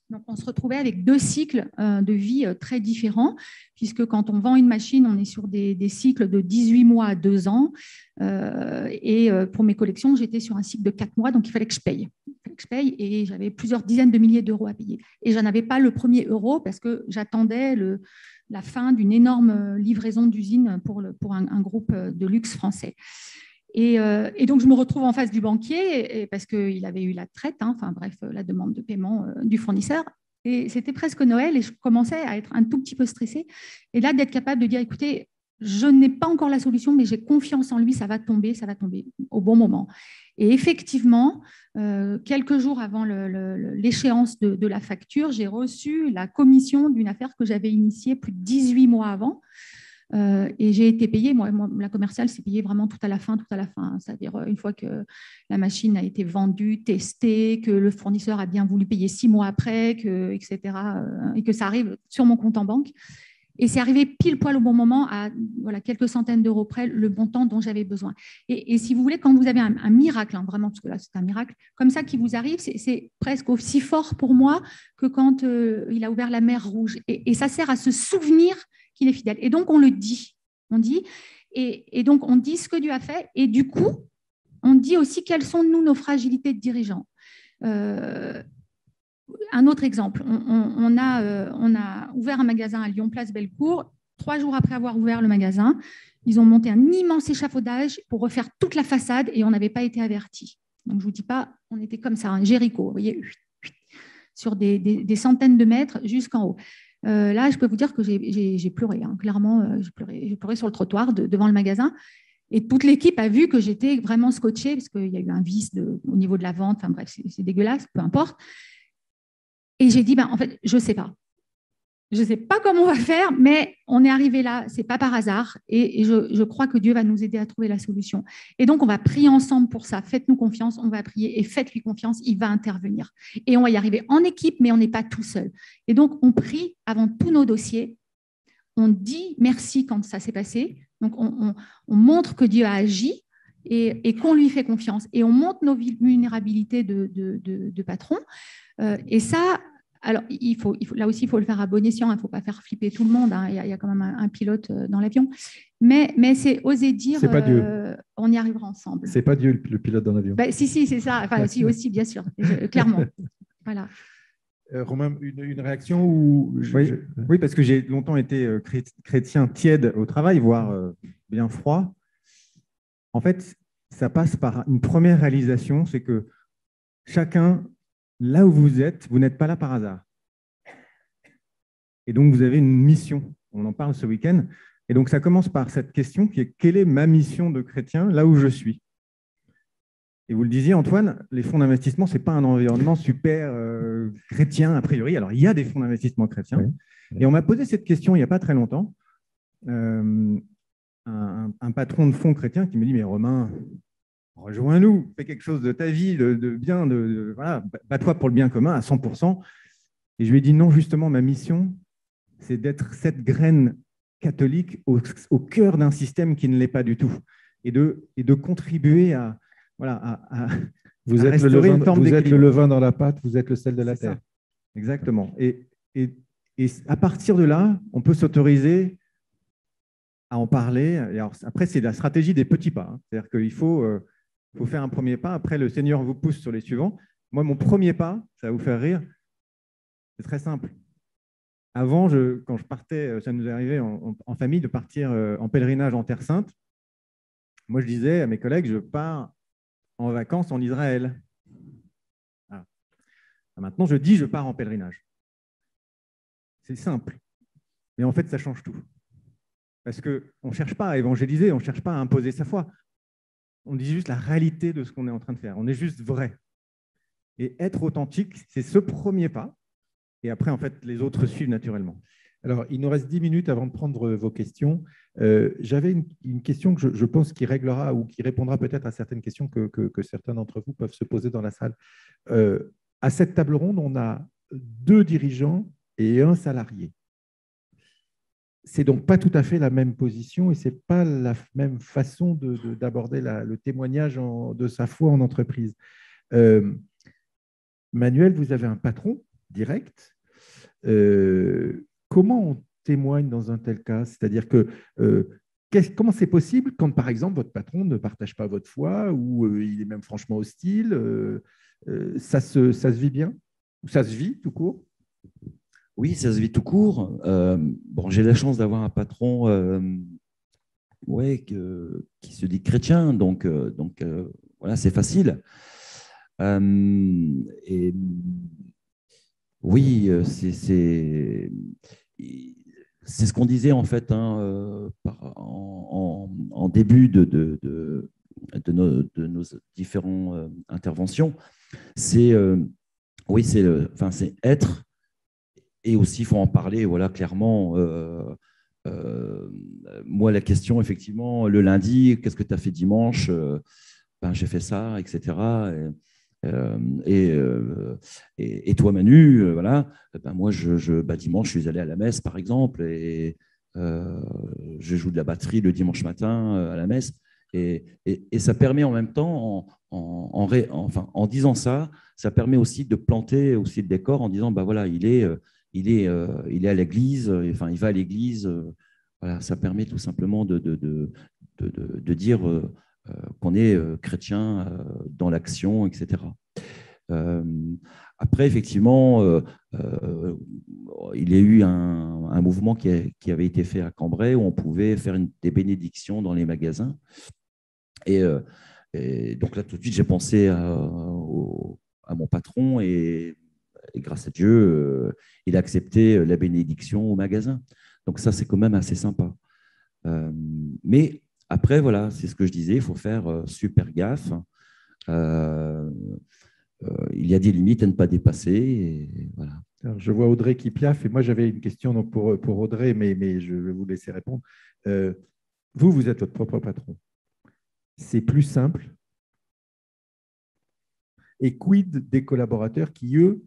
Donc, on se retrouvait avec 2 cycles de vie très différents, puisque quand on vend une machine, on est sur des cycles de 18 mois à 2 ans. Et pour mes collections, j'étais sur un cycle de 4 mois, donc il fallait que je paye. Et j'avais plusieurs dizaines de milliers d'euros à payer. Et je n'avais pas le premier euro parce que j'attendais la fin d'une énorme livraison d'usine pour un groupe de luxe français. Et donc, je me retrouve en face du banquier parce qu'il avait eu la traite, la demande de paiement du fournisseur. Et c'était presque Noël et je commençais à être un tout petit peu stressée. Et là, d'être capable de dire, écoutez, je n'ai pas encore la solution, mais j'ai confiance en lui, ça va tomber au bon moment. Et effectivement, quelques jours avant l'échéance de la facture, j'ai reçu la commission d'une affaire que j'avais initiée plus de 18 mois avant. Et j'ai été payée, moi, la commerciale s'est payée vraiment tout à la fin, c'est-à-dire une fois que la machine a été vendue, testée, que le fournisseur a bien voulu payer 6 mois après, etc., et que ça arrive sur mon compte en banque. Et c'est arrivé pile poil au bon moment, à voilà, quelques centaines d'euros près, le montant dont j'avais besoin. Et si vous voulez, quand vous avez un miracle, hein, vraiment, parce que là, c'est un miracle, comme ça qui vous arrive, c'est presque aussi fort pour moi que quand il a ouvert la mer Rouge. Et ça sert à se souvenir qu'il est fidèle. Et donc, on le dit. On dit. Et donc, on dit ce que Dieu a fait. Et du coup, on dit aussi quelles sont, nous, nos fragilités de dirigeants. Un autre exemple, on a ouvert un magasin à Lyon, place Bellecour. 3 jours après avoir ouvert le magasin, ils ont monté un immense échafaudage pour refaire toute la façade et on n'avait pas été avertis. Donc, je ne vous dis pas, on était comme ça, un Jéricho, vous voyez, sur des centaines de mètres jusqu'en haut. Là, je peux vous dire que j'ai pleuré, hein, clairement, j'ai pleuré sur le trottoir devant le magasin. Et toute l'équipe a vu que j'étais vraiment scotchée parce qu'il y a eu un vice au niveau de la vente. Enfin bref, c'est dégueulasse, peu importe. Et j'ai dit, en fait, je ne sais pas. Je ne sais pas comment on va faire, mais on est arrivé là, ce n'est pas par hasard. Et je crois que Dieu va nous aider à trouver la solution. Et donc, on va prier ensemble pour ça. Faites-nous confiance, on va prier et faites-lui confiance, il va intervenir. Et on va y arriver en équipe, mais on n'est pas tout seul. Et donc, on prie avant tous nos dossiers. On dit merci quand ça s'est passé. Donc, on montre que Dieu a agi et qu'on lui fait confiance. Et on montre nos vulnérabilités de patron. Et ça, alors là aussi, il faut le faire à bon escient. Il ne faut pas faire flipper tout le monde. Hein. Il y a quand même un pilote dans l'avion. Mais c'est oser dire, c'est pas Dieu. On y arrivera ensemble. C'est pas Dieu le pilote dans l'avion. Si, c'est ça. Enfin, si aussi, bien sûr, clairement. Voilà. Romain, une réaction ou... Oui, parce que j'ai longtemps été chrétien tiède au travail, voire bien froid. En fait, ça passe par une première réalisation, c'est que chacun, là où vous êtes, vous n'êtes pas là par hasard. Et donc, vous avez une mission. On en parle ce week-end. Et donc, ça commence par cette question qui est « Quelle est ma mission de chrétien là où je suis ?» Et vous le disiez, Antoine, les fonds d'investissement, ce n'est pas un environnement super chrétien, a priori. Alors, il y a des fonds d'investissement chrétiens. Oui. Et on m'a posé cette question il n'y a pas très longtemps. Un patron de fonds chrétien qui me dit « Mais Romain, rejoins-nous, fais quelque chose de ta vie, de bien, voilà, bats-toi pour le bien commun à 100%. » Et je lui ai dit « Non, justement, ma mission, c'est d'être cette graine catholique au cœur d'un système qui ne l'est pas du tout. Et de contribuer à... Voilà, vous êtes le levain dans la pâte, vous êtes le sel de la terre. Ça. Exactement. Et à partir de là, on peut s'autoriser à en parler. Et alors, après, c'est la stratégie des petits pas. Hein. C'est-à-dire qu'il faut faire un premier pas. Après, le Seigneur vous pousse sur les suivants. Moi, mon premier pas, ça va vous faire rire, c'est très simple. Avant, quand je partais, ça nous est arrivé en famille de partir en pèlerinage en Terre Sainte. Moi, je disais à mes collègues, je pars en vacances en Israël. Voilà. Maintenant, je dis je pars en pèlerinage. C'est simple. Mais en fait, ça change tout. Parce qu'on ne cherche pas à évangéliser, on ne cherche pas à imposer sa foi. On dit juste la réalité de ce qu'on est en train de faire. On est juste vrai. Et être authentique, c'est ce premier pas. Et après, en fait, les autres suivent naturellement. Alors, il nous reste 10 minutes avant de prendre vos questions. J'avais une question que je pense qui réglera ou qui répondra peut-être à certaines questions que certains d'entre vous peuvent se poser dans la salle. À cette table ronde, on a 2 dirigeants et 1 salarié. C'est donc pas tout à fait la même position et ce n'est pas la même façon d'aborder le témoignage de sa foi en entreprise. Manuel, vous avez un patron direct. Comment on témoigne dans un tel cas? C'est-à-dire que comment c'est possible quand, par exemple, votre patron ne partage pas votre foi ou il est même franchement hostile? Ça se vit bien? Ou ça se vit tout court? Oui, ça se vit tout court. Bon, j'ai la chance d'avoir un patron qui se dit chrétien, donc voilà, c'est facile. Et oui, c'est ce qu'on disait en fait en début de nos différentes interventions. C'est être, et aussi il faut en parler, voilà, clairement, moi, la question, effectivement, le lundi, qu'est-ce que tu as fait dimanche? Ben, j'ai fait ça, etc. Et toi, Manu, voilà. Ben, moi, dimanche, je suis allé à la messe, par exemple, et je joue de la batterie le dimanche matin à la messe. Et ça permet en même temps, en disant ça, ça permet aussi de planter aussi le décor en disant, bah voilà, il est à l'église, enfin, il va à l'église. Voilà, ça permet tout simplement de dire qu'on est chrétien dans l'action, etc. Après, effectivement, il y a eu un mouvement qui avait été fait à Cambrai où on pouvait faire des bénédictions dans les magasins. Et donc là, tout de suite, j'ai pensé à mon patron et grâce à Dieu, il a accepté la bénédiction au magasin. Donc ça, c'est quand même assez sympa. Mais après, voilà, c'est ce que je disais, il faut faire super gaffe. Il y a des limites à ne pas dépasser. Et voilà. Alors, je vois Audrey qui piaffe, et moi j'avais une question donc, pour Audrey, mais je vais vous laisser répondre. Vous êtes votre propre patron. C'est plus simple. Et quid des collaborateurs qui, eux,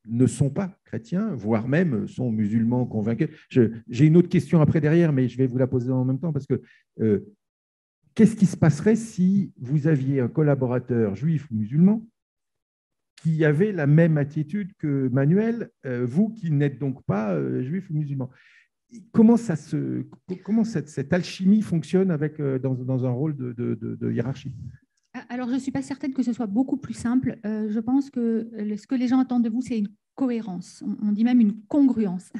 ne sont pas chrétiens, voire même sont musulmans convaincus? J'ai une autre question après derrière, mais je vais vous la poser en même temps parce que qu'est-ce qui se passerait si vous aviez un collaborateur juif ou musulman qui avait la même attitude que Manuel, vous qui n'êtes donc pas juif ou musulman? Comment cette alchimie fonctionne dans un rôle de hiérarchie? Alors, je ne suis pas certaine que ce soit beaucoup plus simple. Je pense que ce que les gens attendent de vous, c'est une cohérence. On dit même une congruence.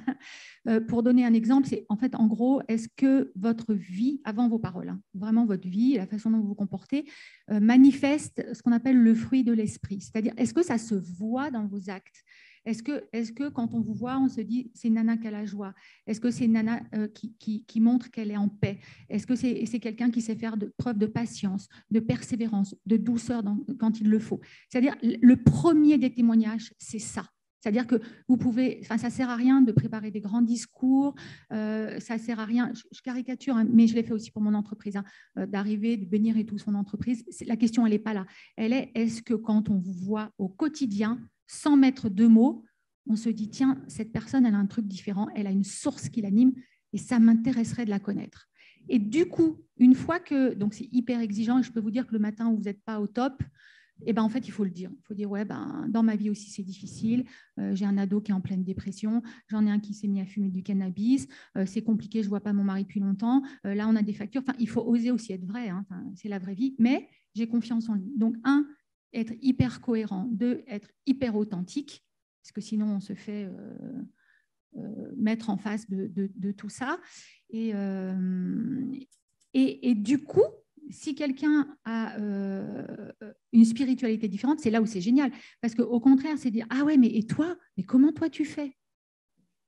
Pour donner un exemple, c'est en fait, en gros, est-ce que votre vie, avant vos paroles, vraiment votre vie, la façon dont vous vous comportez, manifeste ce qu'on appelle le fruit de l'esprit? C'est-à-dire, est-ce que ça se voit dans vos actes? Est-ce que quand on vous voit, on se dit c'est une nana qui a la joie? Est-ce que c'est une nana qui montre qu'elle est en paix? Est-ce que c'est quelqu'un qui sait faire preuve de patience, de persévérance, de douceur quand il le faut? C'est-à-dire, le premier des témoignages, c'est ça. C'est-à-dire que vous pouvez, enfin, ça ne sert à rien de préparer des grands discours, ça ne sert à rien, je caricature, hein, mais je l'ai fait aussi pour mon entreprise, d'arriver, de bénir et tout son entreprise. La question, elle n'est pas là. Elle est, est-ce que quand on vous voit au quotidien, sans mettre de mots, on se dit, tiens, cette personne, elle a un truc différent, elle a une source qui l'anime, et ça m'intéresserait de la connaître. Et du coup, une fois que, donc c'est hyper exigeant, et je peux vous dire que le matin où vous n'êtes pas au top, eh ben, en fait, il faut le dire. Il faut dire, ouais, ben, dans ma vie aussi, c'est difficile. J'ai un ado qui est en pleine dépression. J'en ai un qui s'est mis à fumer du cannabis. C'est compliqué, je ne vois pas mon mari depuis longtemps. Là, on a des factures. Enfin, il faut oser aussi être vrai. Hein. Enfin, c'est la vraie vie. Mais j'ai confiance en lui. Donc, un, être hyper cohérent. Deux, être hyper authentique. Parce que sinon, on se fait mettre en face de tout ça. Et du coup, si quelqu'un a une spiritualité différente, c'est là où c'est génial. Parce qu'au contraire, c'est dire, ah ouais, mais et toi? Mais comment toi tu fais?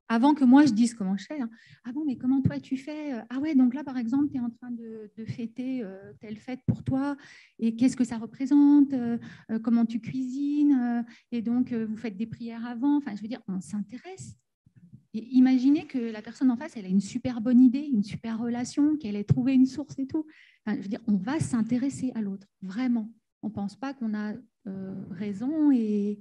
Avant que moi je dise comment je fais. Hein. Ah bon, mais comment toi tu fais? Ah ouais, donc là, par exemple, tu es en train de fêter telle fête pour toi. Et qu'est-ce que ça représente? Comment tu cuisines? Et donc, vous faites des prières avant. Enfin, je veux dire, on s'intéresse. Et imaginez que la personne en face, elle a une super bonne idée, une super relation, qu'elle ait trouvé une source et tout. Enfin, je veux dire, on va s'intéresser à l'autre, vraiment. On ne pense pas qu'on a raison et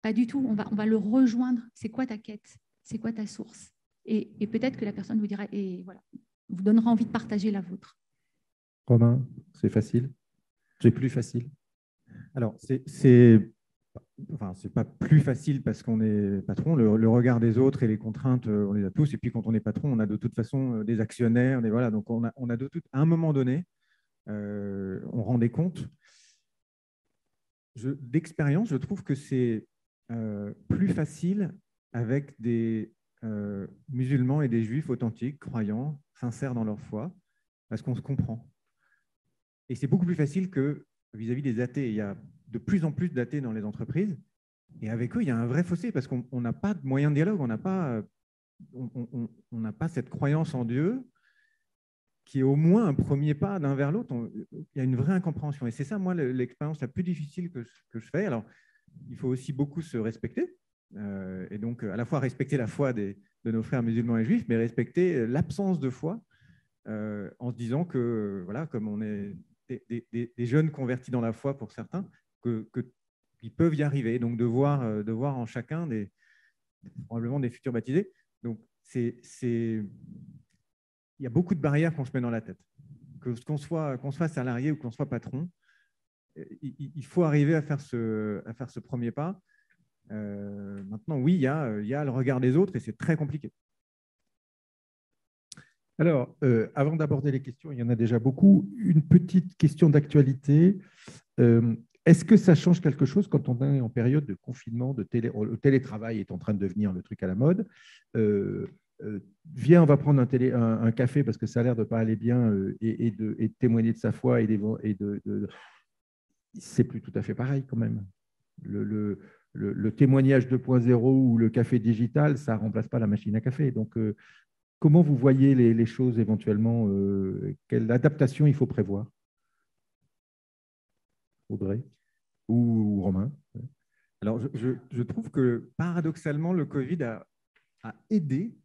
pas du tout. On va le rejoindre. C'est quoi ta quête? C'est quoi ta source? Et peut-être que la personne vous dira, et voilà, vous donnera envie de partager la vôtre. Romain, c'est facile? C'est plus facile? Alors, c'est pas plus facile parce qu'on est patron. Le regard des autres et les contraintes, on les a tous. Et puis, quand on est patron, on a de toute façon des actionnaires. Voilà, donc, on a de tout. À un moment donné, on rend des comptes. D'expérience, je trouve que c'est plus facile avec des musulmans et des juifs authentiques, croyants, sincères dans leur foi, parce qu'on se comprend. Et c'est beaucoup plus facile que vis-à-vis des athées. Il y a de plus en plus d'athées dans les entreprises. Et avec eux, il y a un vrai fossé parce qu'on n'a pas de moyen de dialogue. On n'a pas cette croyance en Dieu qui est au moins un premier pas d'un vers l'autre. Il y a une vraie incompréhension. Et c'est ça, moi, l'expérience la plus difficile que je fais. Alors, il faut aussi beaucoup se respecter. Et donc, à la fois respecter la foi de nos frères musulmans et juifs, mais respecter l'absence de foi en se disant que, voilà, comme on est des jeunes convertis dans la foi pour certains, qu'ils peuvent y arriver. Donc, de voir en chacun probablement des futurs baptisés. Donc, il y a beaucoup de barrières qu'on se met dans la tête. Qu'on soit salarié ou qu'on soit patron, il faut arriver à faire ce premier pas. Maintenant, oui, il y a le regard des autres et c'est très compliqué. Alors, avant d'aborder les questions, il y en a déjà beaucoup. Une petite question d'actualité. Est-ce que ça change quelque chose quand on est en période de confinement, le télétravail est en train de devenir le truc à la mode. Viens, on va prendre un café parce que ça a l'air de ne pas aller bien et de témoigner de sa foi c'est plus tout à fait pareil quand même. Le témoignage 2.0 ou le café digital, ça ne remplace pas la machine à café. Donc, comment vous voyez les choses éventuellement? Quelle adaptation il faut prévoir? Audrey ou Romain? Alors, je trouve que paradoxalement, le Covid a aidé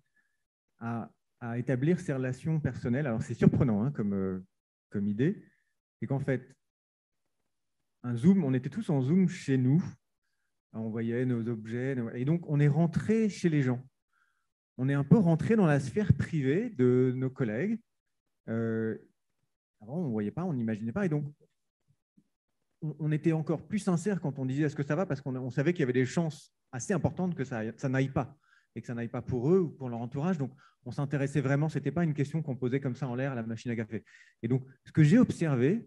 à établir ces relations personnelles. Alors, c'est surprenant hein, comme idée. C'est qu'en fait, un Zoom, on était tous en Zoom chez nous. On voyait nos objets. Et donc, on est rentré chez les gens. On est un peu rentré dans la sphère privée de nos collègues. Avant, on ne voyait pas, on n'imaginait pas. Et donc, on était encore plus sincère quand on disait « est-ce que ça va ?» parce qu'on savait qu'il y avait des chances assez importantes que ça n'aille pas et que ça n'aille pas pour eux ou pour leur entourage. Donc, on s'intéressait vraiment. Ce n'était pas une question qu'on posait comme ça en l'air à la machine à café. Et donc, ce que j'ai observé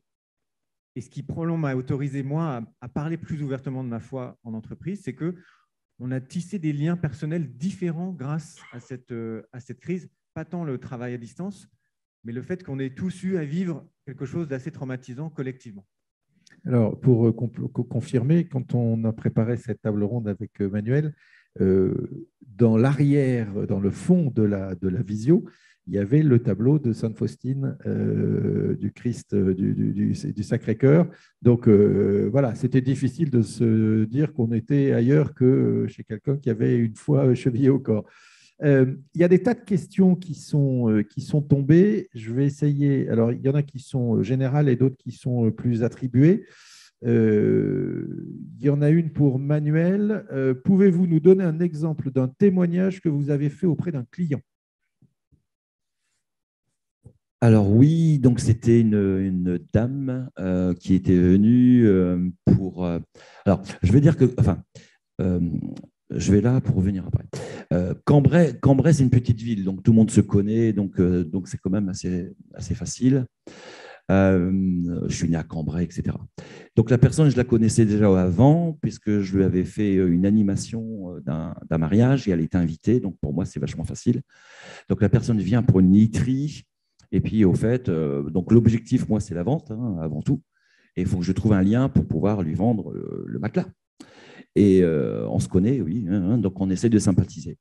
et ce qui probablement m'a autorisé, moi, à parler plus ouvertement de ma foi en entreprise, c'est qu'on a tissé des liens personnels différents grâce à cette crise. Pas tant le travail à distance, mais le fait qu'on ait tous eu à vivre quelque chose d'assez traumatisant collectivement. Alors, pour confirmer, quand on a préparé cette table ronde avec Manuel, dans l'arrière, dans le fond de la visio, il y avait le tableau de Sainte Faustine du Christ du Sacré-Cœur. Donc, voilà, c'était difficile de se dire qu'on était ailleurs que chez quelqu'un qui avait une foi chevillée au corps. Il y a des tas de questions qui sont tombées. Je vais essayer. Alors, il y en a qui sont générales et d'autres qui sont plus attribuées. Il y en a une pour Manuel. Pouvez-vous nous donner un exemple d'un témoignage que vous avez fait auprès d'un client? Alors oui, donc c'était une dame qui était venue pour… alors, je vais dire que… Enfin, je vais là pour revenir après. Cambrai, c'est une petite ville, donc tout le monde se connaît, donc c'est quand même assez facile. Je suis né à Cambrai, etc. Donc la personne, je la connaissais déjà avant, puisque je lui avais fait une animation d'un mariage et elle était invitée, donc pour moi, c'est vachement facile. Donc la personne vient pour une literie, et puis au fait, donc l'objectif, moi, c'est la vente, hein, avant tout, et il faut que je trouve un lien pour pouvoir lui vendre le matelas. Et on se connaît, oui, hein, donc on essaie de sympathiser.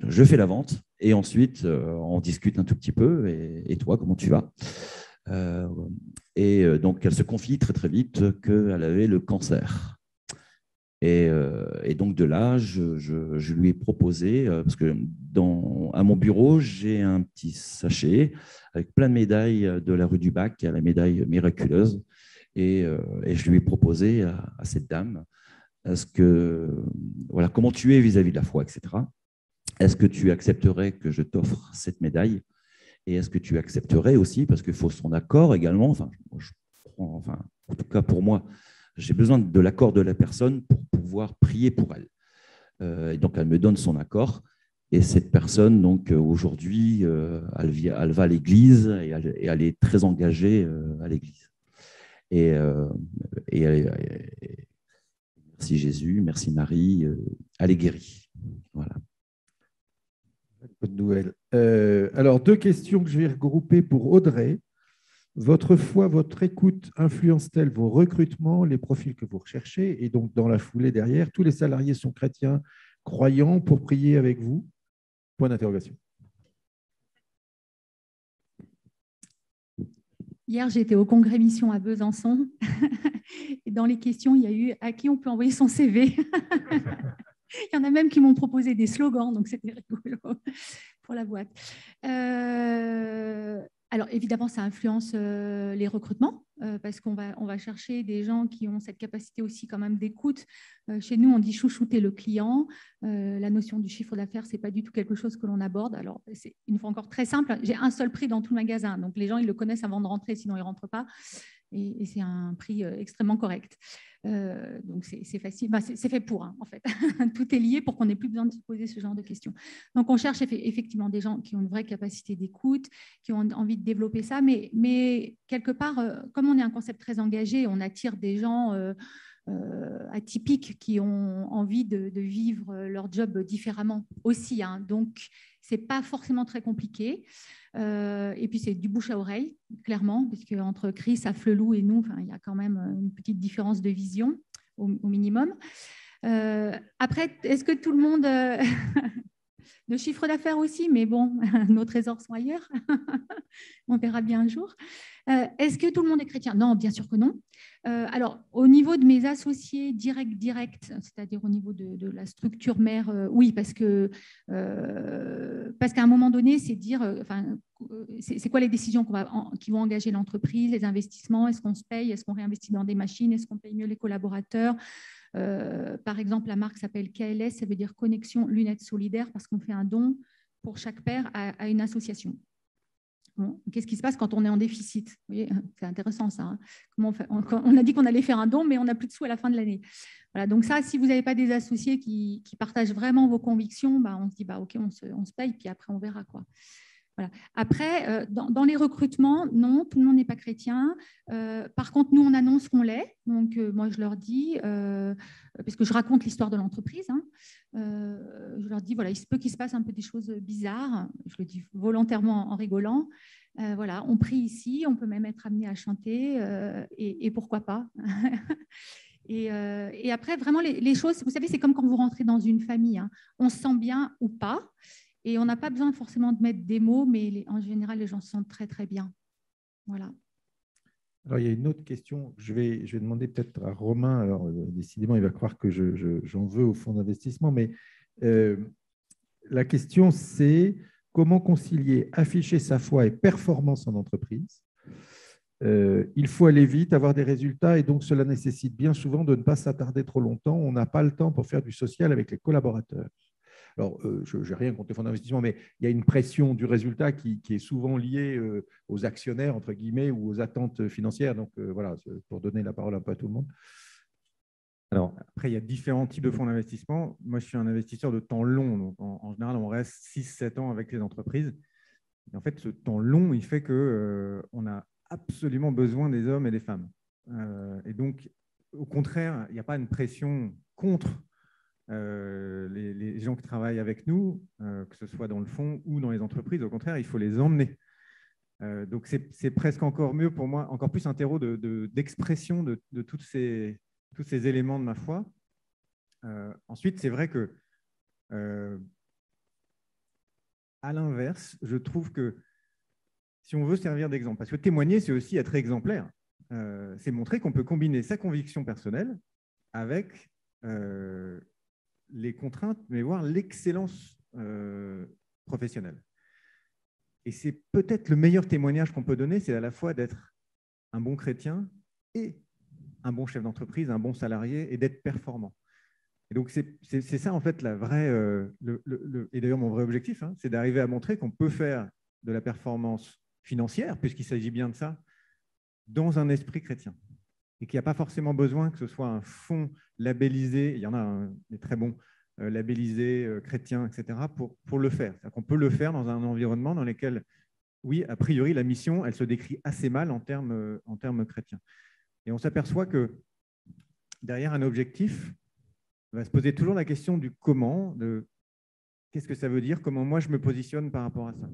Je fais la vente et ensuite on discute un tout petit peu. Et toi, comment tu vas? Donc elle se confie très très vite qu'elle avait le cancer. Et donc de là, je lui ai proposé, parce que à mon bureau, j'ai un petit sachet avec plein de médailles de la rue du Bac, la médaille miraculeuse. Et je lui ai proposé à cette dame, voilà, comment tu es vis-à-vis de la foi, etc. Est-ce que tu accepterais que je t'offre cette médaille? Et est-ce que tu accepterais aussi, parce qu'il faut son accord également, en tout cas pour moi, j'ai besoin de l'accord de la personne pour pouvoir prier pour elle. Et donc, elle me donne son accord. Et cette personne, donc aujourd'hui, elle va à l'église et elle est très engagée à l'église. Et merci Jésus, merci Marie, elle est guérie. Voilà. Bonne nouvelle. Alors, deux questions que je vais regrouper pour Audrey. Votre foi, votre écoute influence-t-elle vos recrutements, les profils que vous recherchez? Et donc, dans la foulée derrière, tous les salariés sont chrétiens, croyants pour prier avec vous? Point d'interrogation. Hier, j'étais au congrès mission à Besançon. Et dans les questions, il y a eu « à qui on peut envoyer son CV ?» Il y en a même qui m'ont proposé des slogans, donc c'était rigolo pour la boîte. Alors, évidemment, ça influence les recrutements parce qu'on va chercher des gens qui ont cette capacité aussi quand même d'écoute. Chez nous, on dit chouchouter le client. La notion du chiffre d'affaires, ce n'est pas du tout quelque chose que l'on aborde. Alors, c'est une fois encore très simple. J'ai un seul prix dans tout le magasin. Donc, les gens, ils le connaissent avant de rentrer, sinon ils ne rentrent pas. Et c'est un prix extrêmement correct. Donc, c'est facile. Enfin, c'est fait pour, hein, en fait. Tout est lié pour qu'on n'ait plus besoin de se poser ce genre de questions. Donc, on cherche effectivement des gens qui ont une vraie capacité d'écoute, qui ont envie de développer ça. Mais quelque part, comme on est un concept très engagé, on attire des gens atypiques qui ont envie de vivre leur job différemment aussi. Hein. Donc, ce n'est pas forcément très compliqué. Et puis, c'est du bouche à oreille, clairement, puisque entre Chris, Afflelou et nous, il y a quand même une petite différence de vision au minimum. Après, est-ce que tout le monde... de chiffre d'affaires aussi, mais bon, nos trésors sont ailleurs. On verra bien un jour. Est-ce que tout le monde est chrétien? Non, bien sûr que non. Alors, au niveau de mes associés directs, c'est-à-dire au niveau de la structure mère, oui, parce qu'à un moment donné, c'est dire, c'est quoi les décisions qui vont engager l'entreprise, les investissements, est-ce qu'on se paye, est-ce qu'on réinvestit dans des machines, est-ce qu'on paye mieux les collaborateurs? Par exemple, la marque s'appelle KLS, ça veut dire Connexion Lunettes Solidaires, parce qu'on fait un don pour chaque père à une association. Bon, qu'est-ce qui se passe quand on est en déficit? Vous voyez, c'est intéressant ça. Hein. Comment on a dit qu'on allait faire un don, mais on n'a plus de sous à la fin de l'année. Voilà, donc ça, si vous n'avez pas des associés qui partagent vraiment vos convictions, on se dit, OK, on se paye, puis après, on verra quoi. Voilà. Après, dans les recrutements, non, tout le monde n'est pas chrétien. Par contre, nous, on annonce qu'on l'est. Donc, moi, je leur dis, parce que je raconte l'histoire de l'entreprise, hein, je leur dis, voilà, il se peut qu'il se passe un peu des choses bizarres. Je le dis volontairement en rigolant. Voilà, on prie ici, on peut même être amené à chanter, et pourquoi pas. Et après, vraiment, les choses, vous savez, c'est comme quand vous rentrez dans une famille. Hein. On se sent bien ou pas. Et on n'a pas besoin forcément de mettre des mots, mais en général, les gens se sentent très, très bien. Voilà. Alors, il y a une autre question. Je vais demander peut-être à Romain. Alors, décidément, il va croire que j'en veux au fonds d'investissement. Mais la question, c'est comment concilier afficher sa foi et performance en entreprise. Il faut aller vite, avoir des résultats. Et donc, cela nécessite bien souvent de ne pas s'attarder trop longtemps. On n'a pas le temps pour faire du social avec les collaborateurs. Alors, je n'ai rien contre les fonds d'investissement, mais il y a une pression du résultat qui est souvent liée aux actionnaires, entre guillemets, ou aux attentes financières. Donc, voilà, pour donner la parole un peu à tout le monde. Alors, après, il y a différents types de fonds d'investissement. Moi, je suis un investisseur de temps long. Donc, en général, on reste 6-7 ans avec les entreprises. Et en fait, ce temps long, il fait qu'on a absolument besoin des hommes et des femmes. Et donc, au contraire, il n'y a pas une pression contre les gens qui travaillent avec nous, que ce soit dans le fonds ou dans les entreprises. Au contraire, il faut les emmener. Donc, c'est presque encore mieux pour moi, encore plus un terreau d'expression de tous ces éléments de ma foi. Ensuite, c'est vrai que, à l'inverse, je trouve que si on veut servir d'exemple, parce que témoigner, c'est aussi être exemplaire, c'est montrer qu'on peut combiner sa conviction personnelle avec les contraintes, mais voir l'excellence professionnelle. Et c'est peut-être le meilleur témoignage qu'on peut donner, c'est à la fois d'être un bon chrétien et un bon chef d'entreprise, un bon salarié, et d'être performant. Et donc, c'est ça, en fait, la vraie... et d'ailleurs, mon vrai objectif, hein, c'est d'arriver à montrer qu'on peut faire de la performance financière, puisqu'il s'agit bien de ça, dans un esprit chrétien. Et qu'il n'y a pas forcément besoin que ce soit un fonds labellisé, il y en a des très bons labellisés chrétiens, etc., pour le faire. C'est-à-dire qu'on peut le faire dans un environnement dans lequel, oui, a priori, la mission, elle se décrit assez mal en termes chrétiens. Et on s'aperçoit que derrière un objectif, va se poser toujours la question du comment, de qu'est-ce que ça veut dire, comment moi je me positionne par rapport à ça,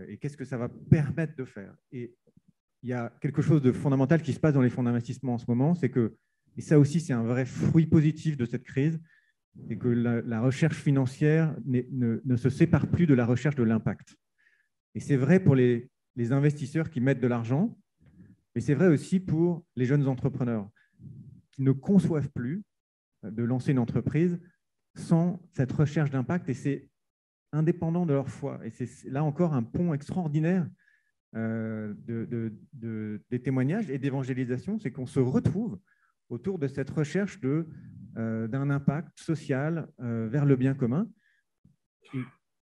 et qu'est-ce que ça va permettre de faire. Et il y a quelque chose de fondamental qui se passe dans les fonds d'investissement en ce moment, c'est que, et ça aussi c'est un vrai fruit positif de cette crise, c'est que la recherche financière ne se sépare plus de la recherche de l'impact. Et c'est vrai pour les investisseurs qui mettent de l'argent, mais c'est vrai aussi pour les jeunes entrepreneurs qui ne conçoivent plus de lancer une entreprise sans cette recherche d'impact, et c'est indépendant de leur foi. Et c'est là encore un pont extraordinaire des témoignages et d'évangélisation, c'est qu'on se retrouve autour de cette recherche d'un impact social vers le bien commun.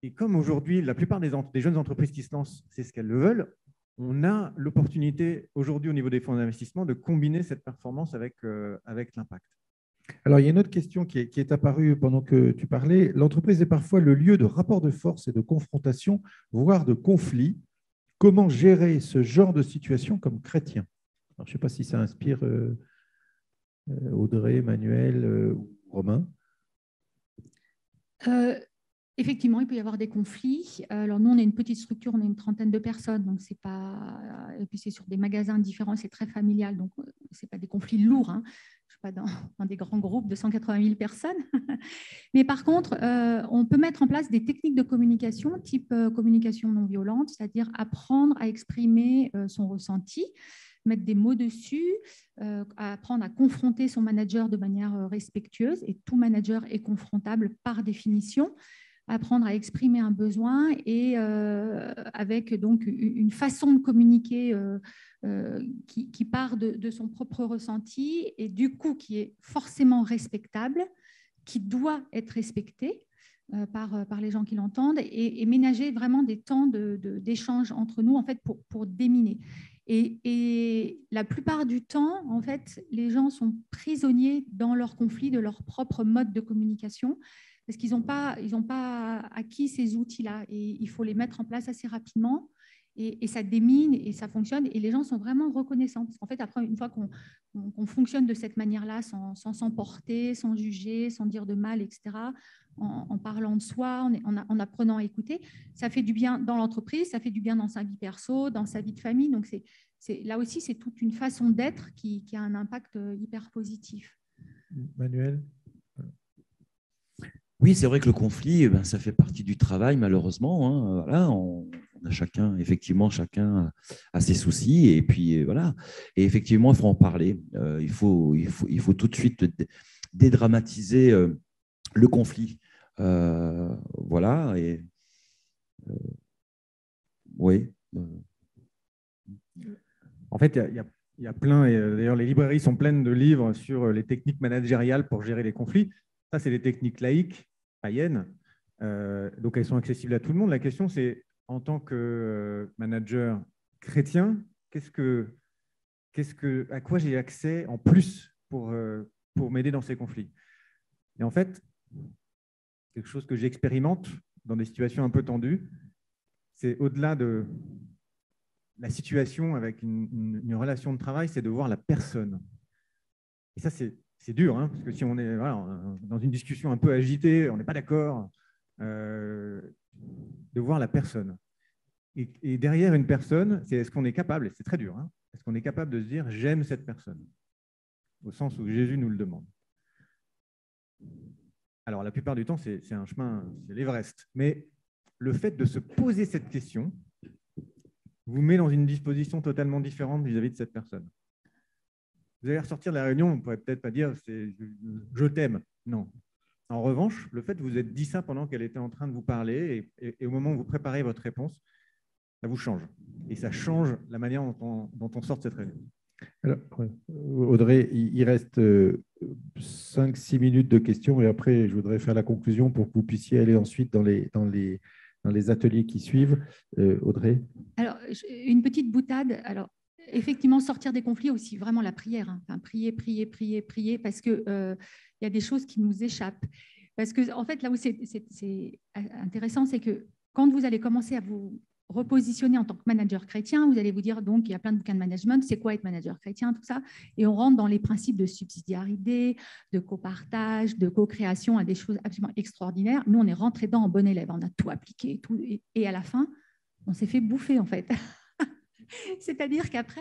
Et comme aujourd'hui, la plupart des jeunes entreprises qui se lancent, c'est ce qu'elles le veulent, on a l'opportunité aujourd'hui au niveau des fonds d'investissement de combiner cette performance avec l'impact. Alors, il y a une autre question qui est apparue pendant que tu parlais. L'entreprise est parfois le lieu de rapports de force et de confrontation, voire de conflits. Comment gérer ce genre de situation comme chrétien? Alors, je ne sais pas si ça inspire Audrey, Manuel ou Romain. Effectivement, il peut y avoir des conflits. Alors, nous, on est une petite structure, on est une trentaine de personnes, donc c'est pas. Et puis, c'est sur des magasins différents, c'est très familial, donc ce n'est pas des conflits lourds. Hein. Je ne suis pas dans des grands groupes de 180 000 personnes. Mais par contre, on peut mettre en place des techniques de communication, type communication non violente, c'est-à-dire apprendre à exprimer son ressenti, mettre des mots dessus, apprendre à confronter son manager de manière respectueuse, et tout manager est confrontable par définition. Apprendre à exprimer un besoin et avec donc une façon de communiquer qui part de son propre ressenti et du coup qui est forcément respectable, qui doit être respecté par les gens qui l'entendent et ménager vraiment des temps d'échange entre nous en fait pour déminer. Et la plupart du temps, en fait, les gens sont prisonniers dans leur conflit de leur propre mode de communication parce qu'ils n'ont pas acquis ces outils-là et il faut les mettre en place assez rapidement et ça démine et ça fonctionne et les gens sont vraiment reconnaissants parce qu'en fait, après, une fois qu'on fonctionne de cette manière-là sans s'emporter, sans juger, sans dire de mal, etc., en parlant de soi, en apprenant à écouter, ça fait du bien dans l'entreprise, ça fait du bien dans sa vie perso, dans sa vie de famille. Donc, là aussi, c'est toute une façon d'être qui a un impact hyper positif. Manuel? Oui, c'est vrai que le conflit, ça fait partie du travail, malheureusement. Hein. Voilà, on a chacun a ses soucis, et puis voilà. Et effectivement, il faut en parler. Il faut tout de suite dédramatiser le conflit. Voilà. Et oui. En fait, il y a plein, et d'ailleurs les librairies sont pleines de livres sur les techniques managériales pour gérer les conflits. Ça, c'est des techniques laïques, païennes, donc elles sont accessibles à tout le monde. La question, c'est, en tant que manager chrétien, à quoi j'ai accès en plus pour m'aider dans ces conflits? Et en fait, quelque chose que j'expérimente dans des situations un peu tendues, c'est au-delà de la situation avec une relation de travail, c'est de voir la personne. Et ça, c'est dur, hein, parce que si on est dans une discussion un peu agitée, on n'est pas d'accord, de voir la personne. Et derrière une personne, est-ce qu'on est capable, et c'est très dur, hein, est-ce qu'on est capable de se dire « j'aime cette personne » au sens où Jésus nous le demande. Alors, la plupart du temps, c'est un chemin, c'est l'Everest. Mais le fait de se poser cette question vous met dans une disposition totalement différente vis-à-vis de cette personne. Vous allez ressortir de la réunion, on ne pourrait peut-être pas dire « je t'aime ». Non. En revanche, le fait que vous êtes dit ça pendant qu'elle était en train de vous parler et au moment où vous préparez votre réponse, ça vous change. Et ça change la manière dont on sort de cette réunion. Alors, Audrey, il reste 5-6 minutes de questions et après, je voudrais faire la conclusion pour que vous puissiez aller ensuite dans les ateliers qui suivent. Audrey? Alors, une petite boutade. Alors, effectivement, sortir des conflits aussi, vraiment la prière. Hein. Enfin, prier, parce qu'il y a des choses qui nous échappent. Parce que, en fait, là où c'est intéressant, c'est que quand vous allez commencer à vous repositionner en tant que manager chrétien, vous allez vous dire, donc, il y a plein de bouquins de management, c'est quoi être manager chrétien, tout ça, et on rentre dans les principes de subsidiarité, de copartage, de co-création, à des choses absolument extraordinaires. Nous, on est rentré dedans en bon élève, on a tout appliqué, tout, et à la fin, on s'est fait bouffer, en fait. C'est-à-dire qu'après,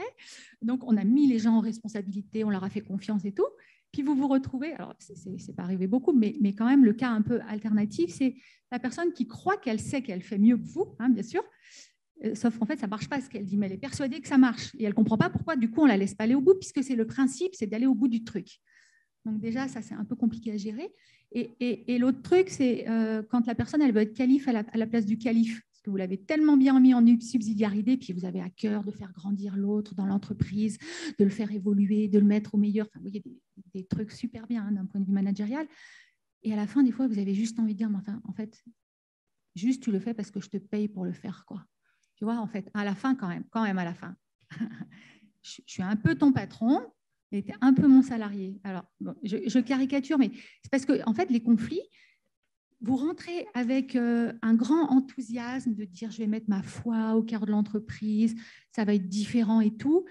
donc, on a mis les gens en responsabilité, on leur a fait confiance et tout, puis vous vous retrouvez, alors c'est pas arrivé beaucoup, mais quand même, le cas un peu alternatif, c'est la personne qui croit qu'elle sait qu'elle fait mieux que vous, hein, bien sûr, sauf qu'en fait, ça ne marche pas ce qu'elle dit, mais elle est persuadée que ça marche. Et elle ne comprend pas pourquoi, du coup, on ne la laisse pas aller au bout, puisque c'est le principe, c'est d'aller au bout du truc. Donc déjà, ça, c'est un peu compliqué à gérer. Et l'autre truc, c'est quand la personne, elle veut être calife à la place du calife, parce que vous l'avez tellement bien mis en subsidiarité, puis vous avez à cœur de faire grandir l'autre dans l'entreprise, de le faire évoluer, de le mettre au meilleur. Enfin, vous voyez, des trucs super bien d'un point de vue managérial. Et à la fin, des fois, vous avez juste envie de dire, mais enfin, en fait, juste tu le fais parce que je te paye pour le faire, quoi. Tu vois, en fait, à la fin, quand même à la fin. Je suis un peu ton patron, et tu es un peu mon salarié. Alors, bon, je caricature, mais c'est parce que, en fait, les conflits, vous rentrez avec un grand enthousiasme de dire je vais mettre ma foi au cœur de l'entreprise, ça va être différent et tout.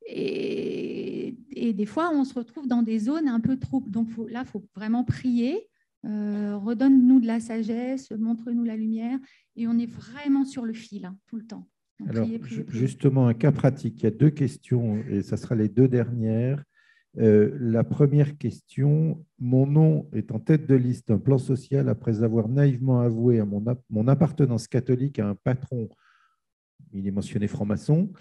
Et des fois, on se retrouve dans des zones un peu trop. Donc là, il faut vraiment prier. Redonne-nous de la sagesse, montre-nous la lumière. Et on est vraiment sur le fil, hein, tout le temps. Donc, alors, priez. justement, un cas pratique. Il y a 2 questions et ça sera les 2 dernières. La première question, mon nom est en tête de liste d'un plan social après avoir naïvement avoué à mon appartenance catholique à un patron, il est mentionné franc-maçon.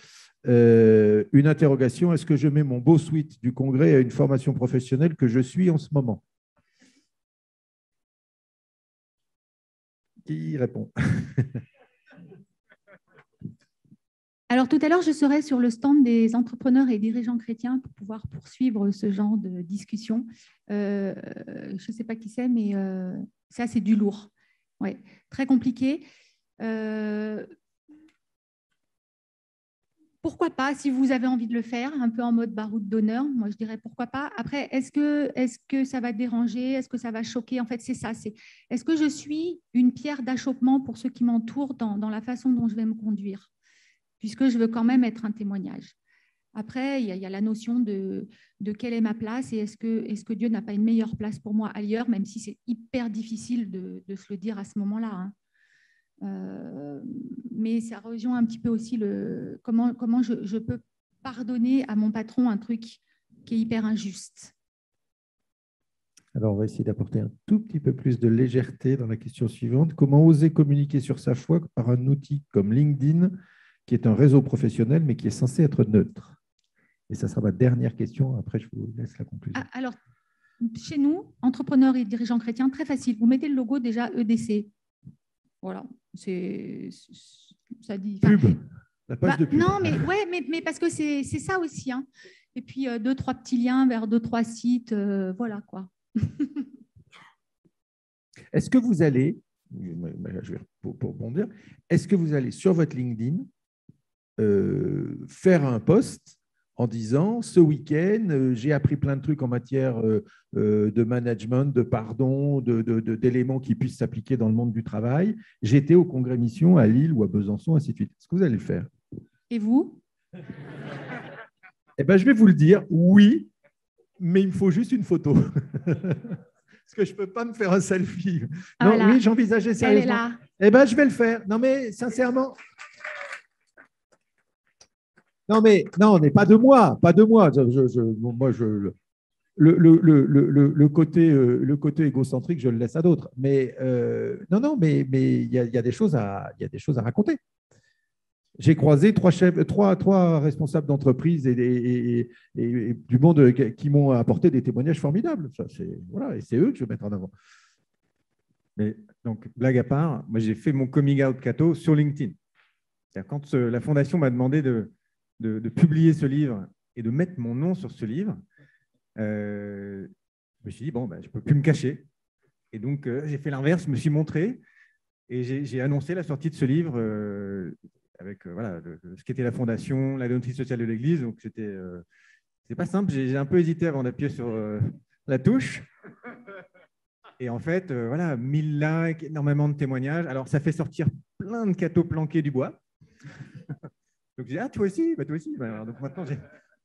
Une interrogation, est-ce que je mets mon beau suite du congrès à une formation professionnelle que je suis en ce moment? Qui répond? Alors, tout à l'heure, je serai sur le stand des entrepreneurs et dirigeants chrétiens pour pouvoir poursuivre ce genre de discussion. Je ne sais pas qui c'est, mais ça, c'est du lourd. Ouais, très compliqué. Pourquoi pas, si vous avez envie de le faire, un peu en mode baroud d'honneur, moi je dirais pourquoi pas. Après, est-ce que ça va déranger? Est-ce que ça va choquer? En fait, c'est ça. Est-ce que je suis une pierre d'achoppement pour ceux qui m'entourent dans la façon dont je vais me conduire? Puisque je veux quand même être un témoignage. Après, il y a la notion de quelle est ma place et est-ce que Dieu n'a pas une meilleure place pour moi ailleurs, même si c'est hyper difficile de se le dire à ce moment-là, hein. Mais ça rejoint un petit peu aussi comment je peux pardonner à mon patron un truc qui est hyper injuste. Alors, on va essayer d'apporter un tout petit peu plus de légèreté dans la question suivante. Comment oser communiquer sur sa foi par un outil comme LinkedIn, qui est un réseau professionnel, mais qui est censé être neutre? Et ça sera ma dernière question. Après, je vous laisse la conclusion. Alors, chez nous, entrepreneurs et dirigeants chrétiens, très facile. Vous mettez le logo déjà EDC. Voilà. Ça dit. Pub. La page de pub. Non, mais parce que c'est ça aussi, hein. Et puis 2-3 petits liens vers 2-3 sites, voilà quoi. Est-ce que vous allez, je vais pour rebondir, est-ce que vous allez sur votre LinkedIn faire un post en disant ce week-end, j'ai appris plein de trucs en matière de management, de pardon, d'éléments qui puissent s'appliquer dans le monde du travail. J'étais au congrès mission à Lille ou à Besançon, ainsi de suite. Est-ce que vous allez le faire? Et vous? Eh bien, je vais vous le dire, oui, mais il me faut juste une photo. Parce que je ne peux pas me faire un selfie. Non, voilà. Oui, j'envisageais sérieusement. Elle est là. Eh bien, je vais le faire. Non, mais sincèrement. Non, mais non, on n'est pas de moi, pas de moi. Le côté égocentrique, je le laisse à d'autres. Mais non, mais il y a des choses à raconter. J'ai croisé trois responsables d'entreprise et du monde qui m'ont apporté des témoignages formidables. Voilà, et c'est eux que je vais mettre en avant. Mais donc, blague à part, moi j'ai fait mon coming out catho sur LinkedIn. Quand la fondation m'a demandé de publier ce livre et de mettre mon nom sur ce livre, je me suis dit, bon, je ne peux plus me cacher. Et donc, j'ai fait l'inverse, je me suis montré et j'ai annoncé la sortie de ce livre avec voilà, ce qu'était la fondation, la donatrice sociale de l'Église. Donc, c'est pas simple. J'ai un peu hésité avant d'appuyer sur la touche. Et en fait, voilà, 1000 likes, énormément de témoignages. Alors, ça fait sortir plein de cathos planqués du bois. Donc, j'ai dit, ah, toi aussi, toi aussi. Alors, donc, maintenant,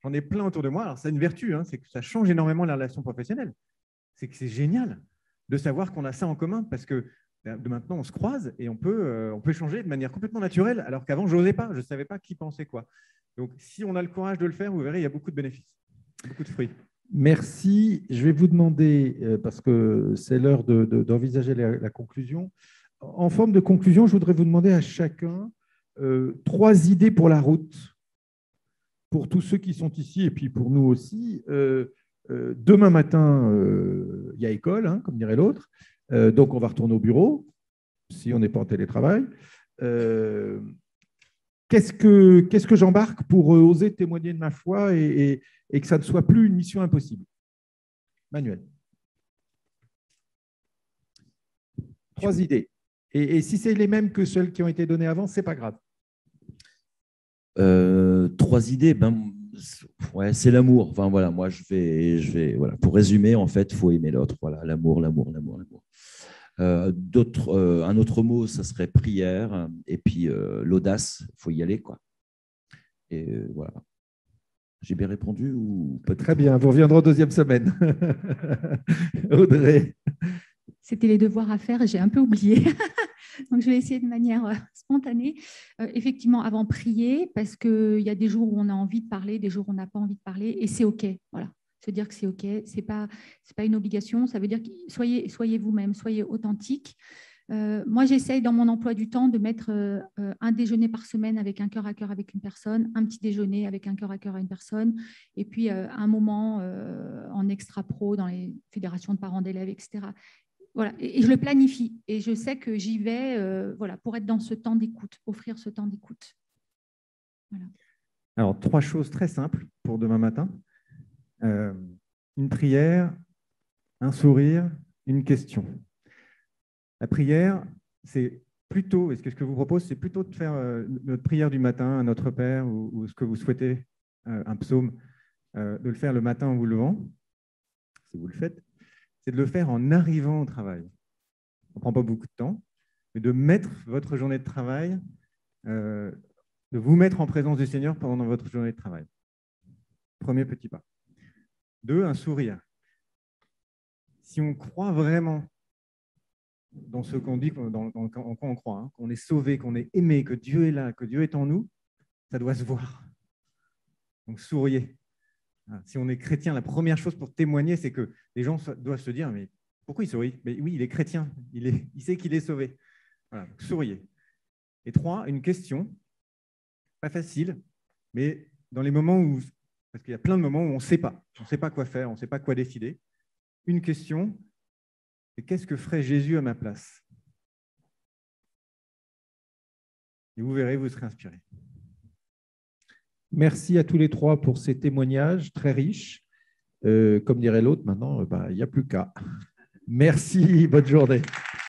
j'en ai plein autour de moi. Alors, c'est une vertu, hein, c'est que ça change énormément la relation professionnelle. C'est que c'est génial de savoir qu'on a ça en commun parce que de maintenant, on se croise et on peut échanger de manière complètement naturelle, alors qu'avant, je n'osais pas, je ne savais pas qui pensait quoi. Donc, si on a le courage de le faire, vous verrez, il y a beaucoup de bénéfices, beaucoup de fruits. Merci. Je vais vous demander, parce que c'est l'heure d'envisager la conclusion. En forme de conclusion, je voudrais vous demander à chacun 3 idées pour la route, pour tous ceux qui sont ici et puis pour nous aussi. Demain matin, il y a école, hein, comme dirait l'autre. Donc, on va retourner au bureau, si on n'est pas en télétravail. Qu'est-ce que j'embarque pour oser témoigner de ma foi et que ça ne soit plus une mission impossible? Manuel. 3 idées. Et si c'est les mêmes que celles qui ont été données avant, ce n'est pas grave. 3 idées, ouais, c'est l'amour. Enfin, voilà, moi, je vais voilà. Pour résumer, en fait, il faut aimer l'autre. Voilà, l'amour. Un autre mot, ça serait prière. Et puis, l'audace, il faut y aller, quoi. Et voilà. J'ai bien répondu ou pas? Très bien, vous reviendrez en 2e semaine. Audrey. C'était les devoirs à faire et j'ai un peu oublié. Donc, je vais essayer de manière spontanée. Effectivement, avant prier, parce qu'il y a des jours où on a envie de parler, des jours où on n'a pas envie de parler, et c'est OK. Voilà. Se dire que c'est OK, ce n'est pas une obligation. Ça veut dire que soyez vous-même, soyez authentique. Moi, j'essaye dans mon emploi du temps de mettre un déjeuner par semaine avec un cœur à cœur avec une personne, un petit déjeuner avec un cœur à cœur à une personne, et puis un moment en extra-pro dans les fédérations de parents d'élèves, etc. Voilà, et je le planifie et je sais que j'y vais voilà, pour être dans ce temps d'écoute, offrir ce temps d'écoute. Voilà. Alors, 3 choses très simples pour demain matin. Une prière, un sourire, une question. La prière, c'est plutôt, ce que je vous propose, c'est plutôt de faire notre prière du matin, un Notre Père ou ce que vous souhaitez, un psaume, de le faire le matin en vous levant, si vous le faites. C'est de le faire en arrivant au travail. Ça ne prend pas beaucoup de temps, mais de mettre votre journée de travail, de vous mettre en présence du Seigneur pendant votre journée de travail. Premier petit pas. 2, un sourire. Si on croit vraiment dans ce qu'on dit, en quoi on croit, hein, qu'on est sauvé, qu'on est aimé, que Dieu est là, que Dieu est en nous, ça doit se voir. Donc souriez. Si on est chrétien, la première chose pour témoigner, c'est que les gens doivent se dire, mais pourquoi il sourit? Mais oui, il est chrétien, il sait qu'il est sauvé. Voilà, donc souriez. Et 3, une question, pas facile, mais dans les moments où, parce qu'il y a plein de moments où on ne sait pas quoi faire, on ne sait pas quoi décider. Une question, c'est qu'est-ce que ferait Jésus à ma place? Et vous verrez, vous serez inspiré. Merci à tous les 3 pour ces témoignages très riches. Comme dirait l'autre, maintenant, il n'y a plus qu'à. Merci, bonne journée.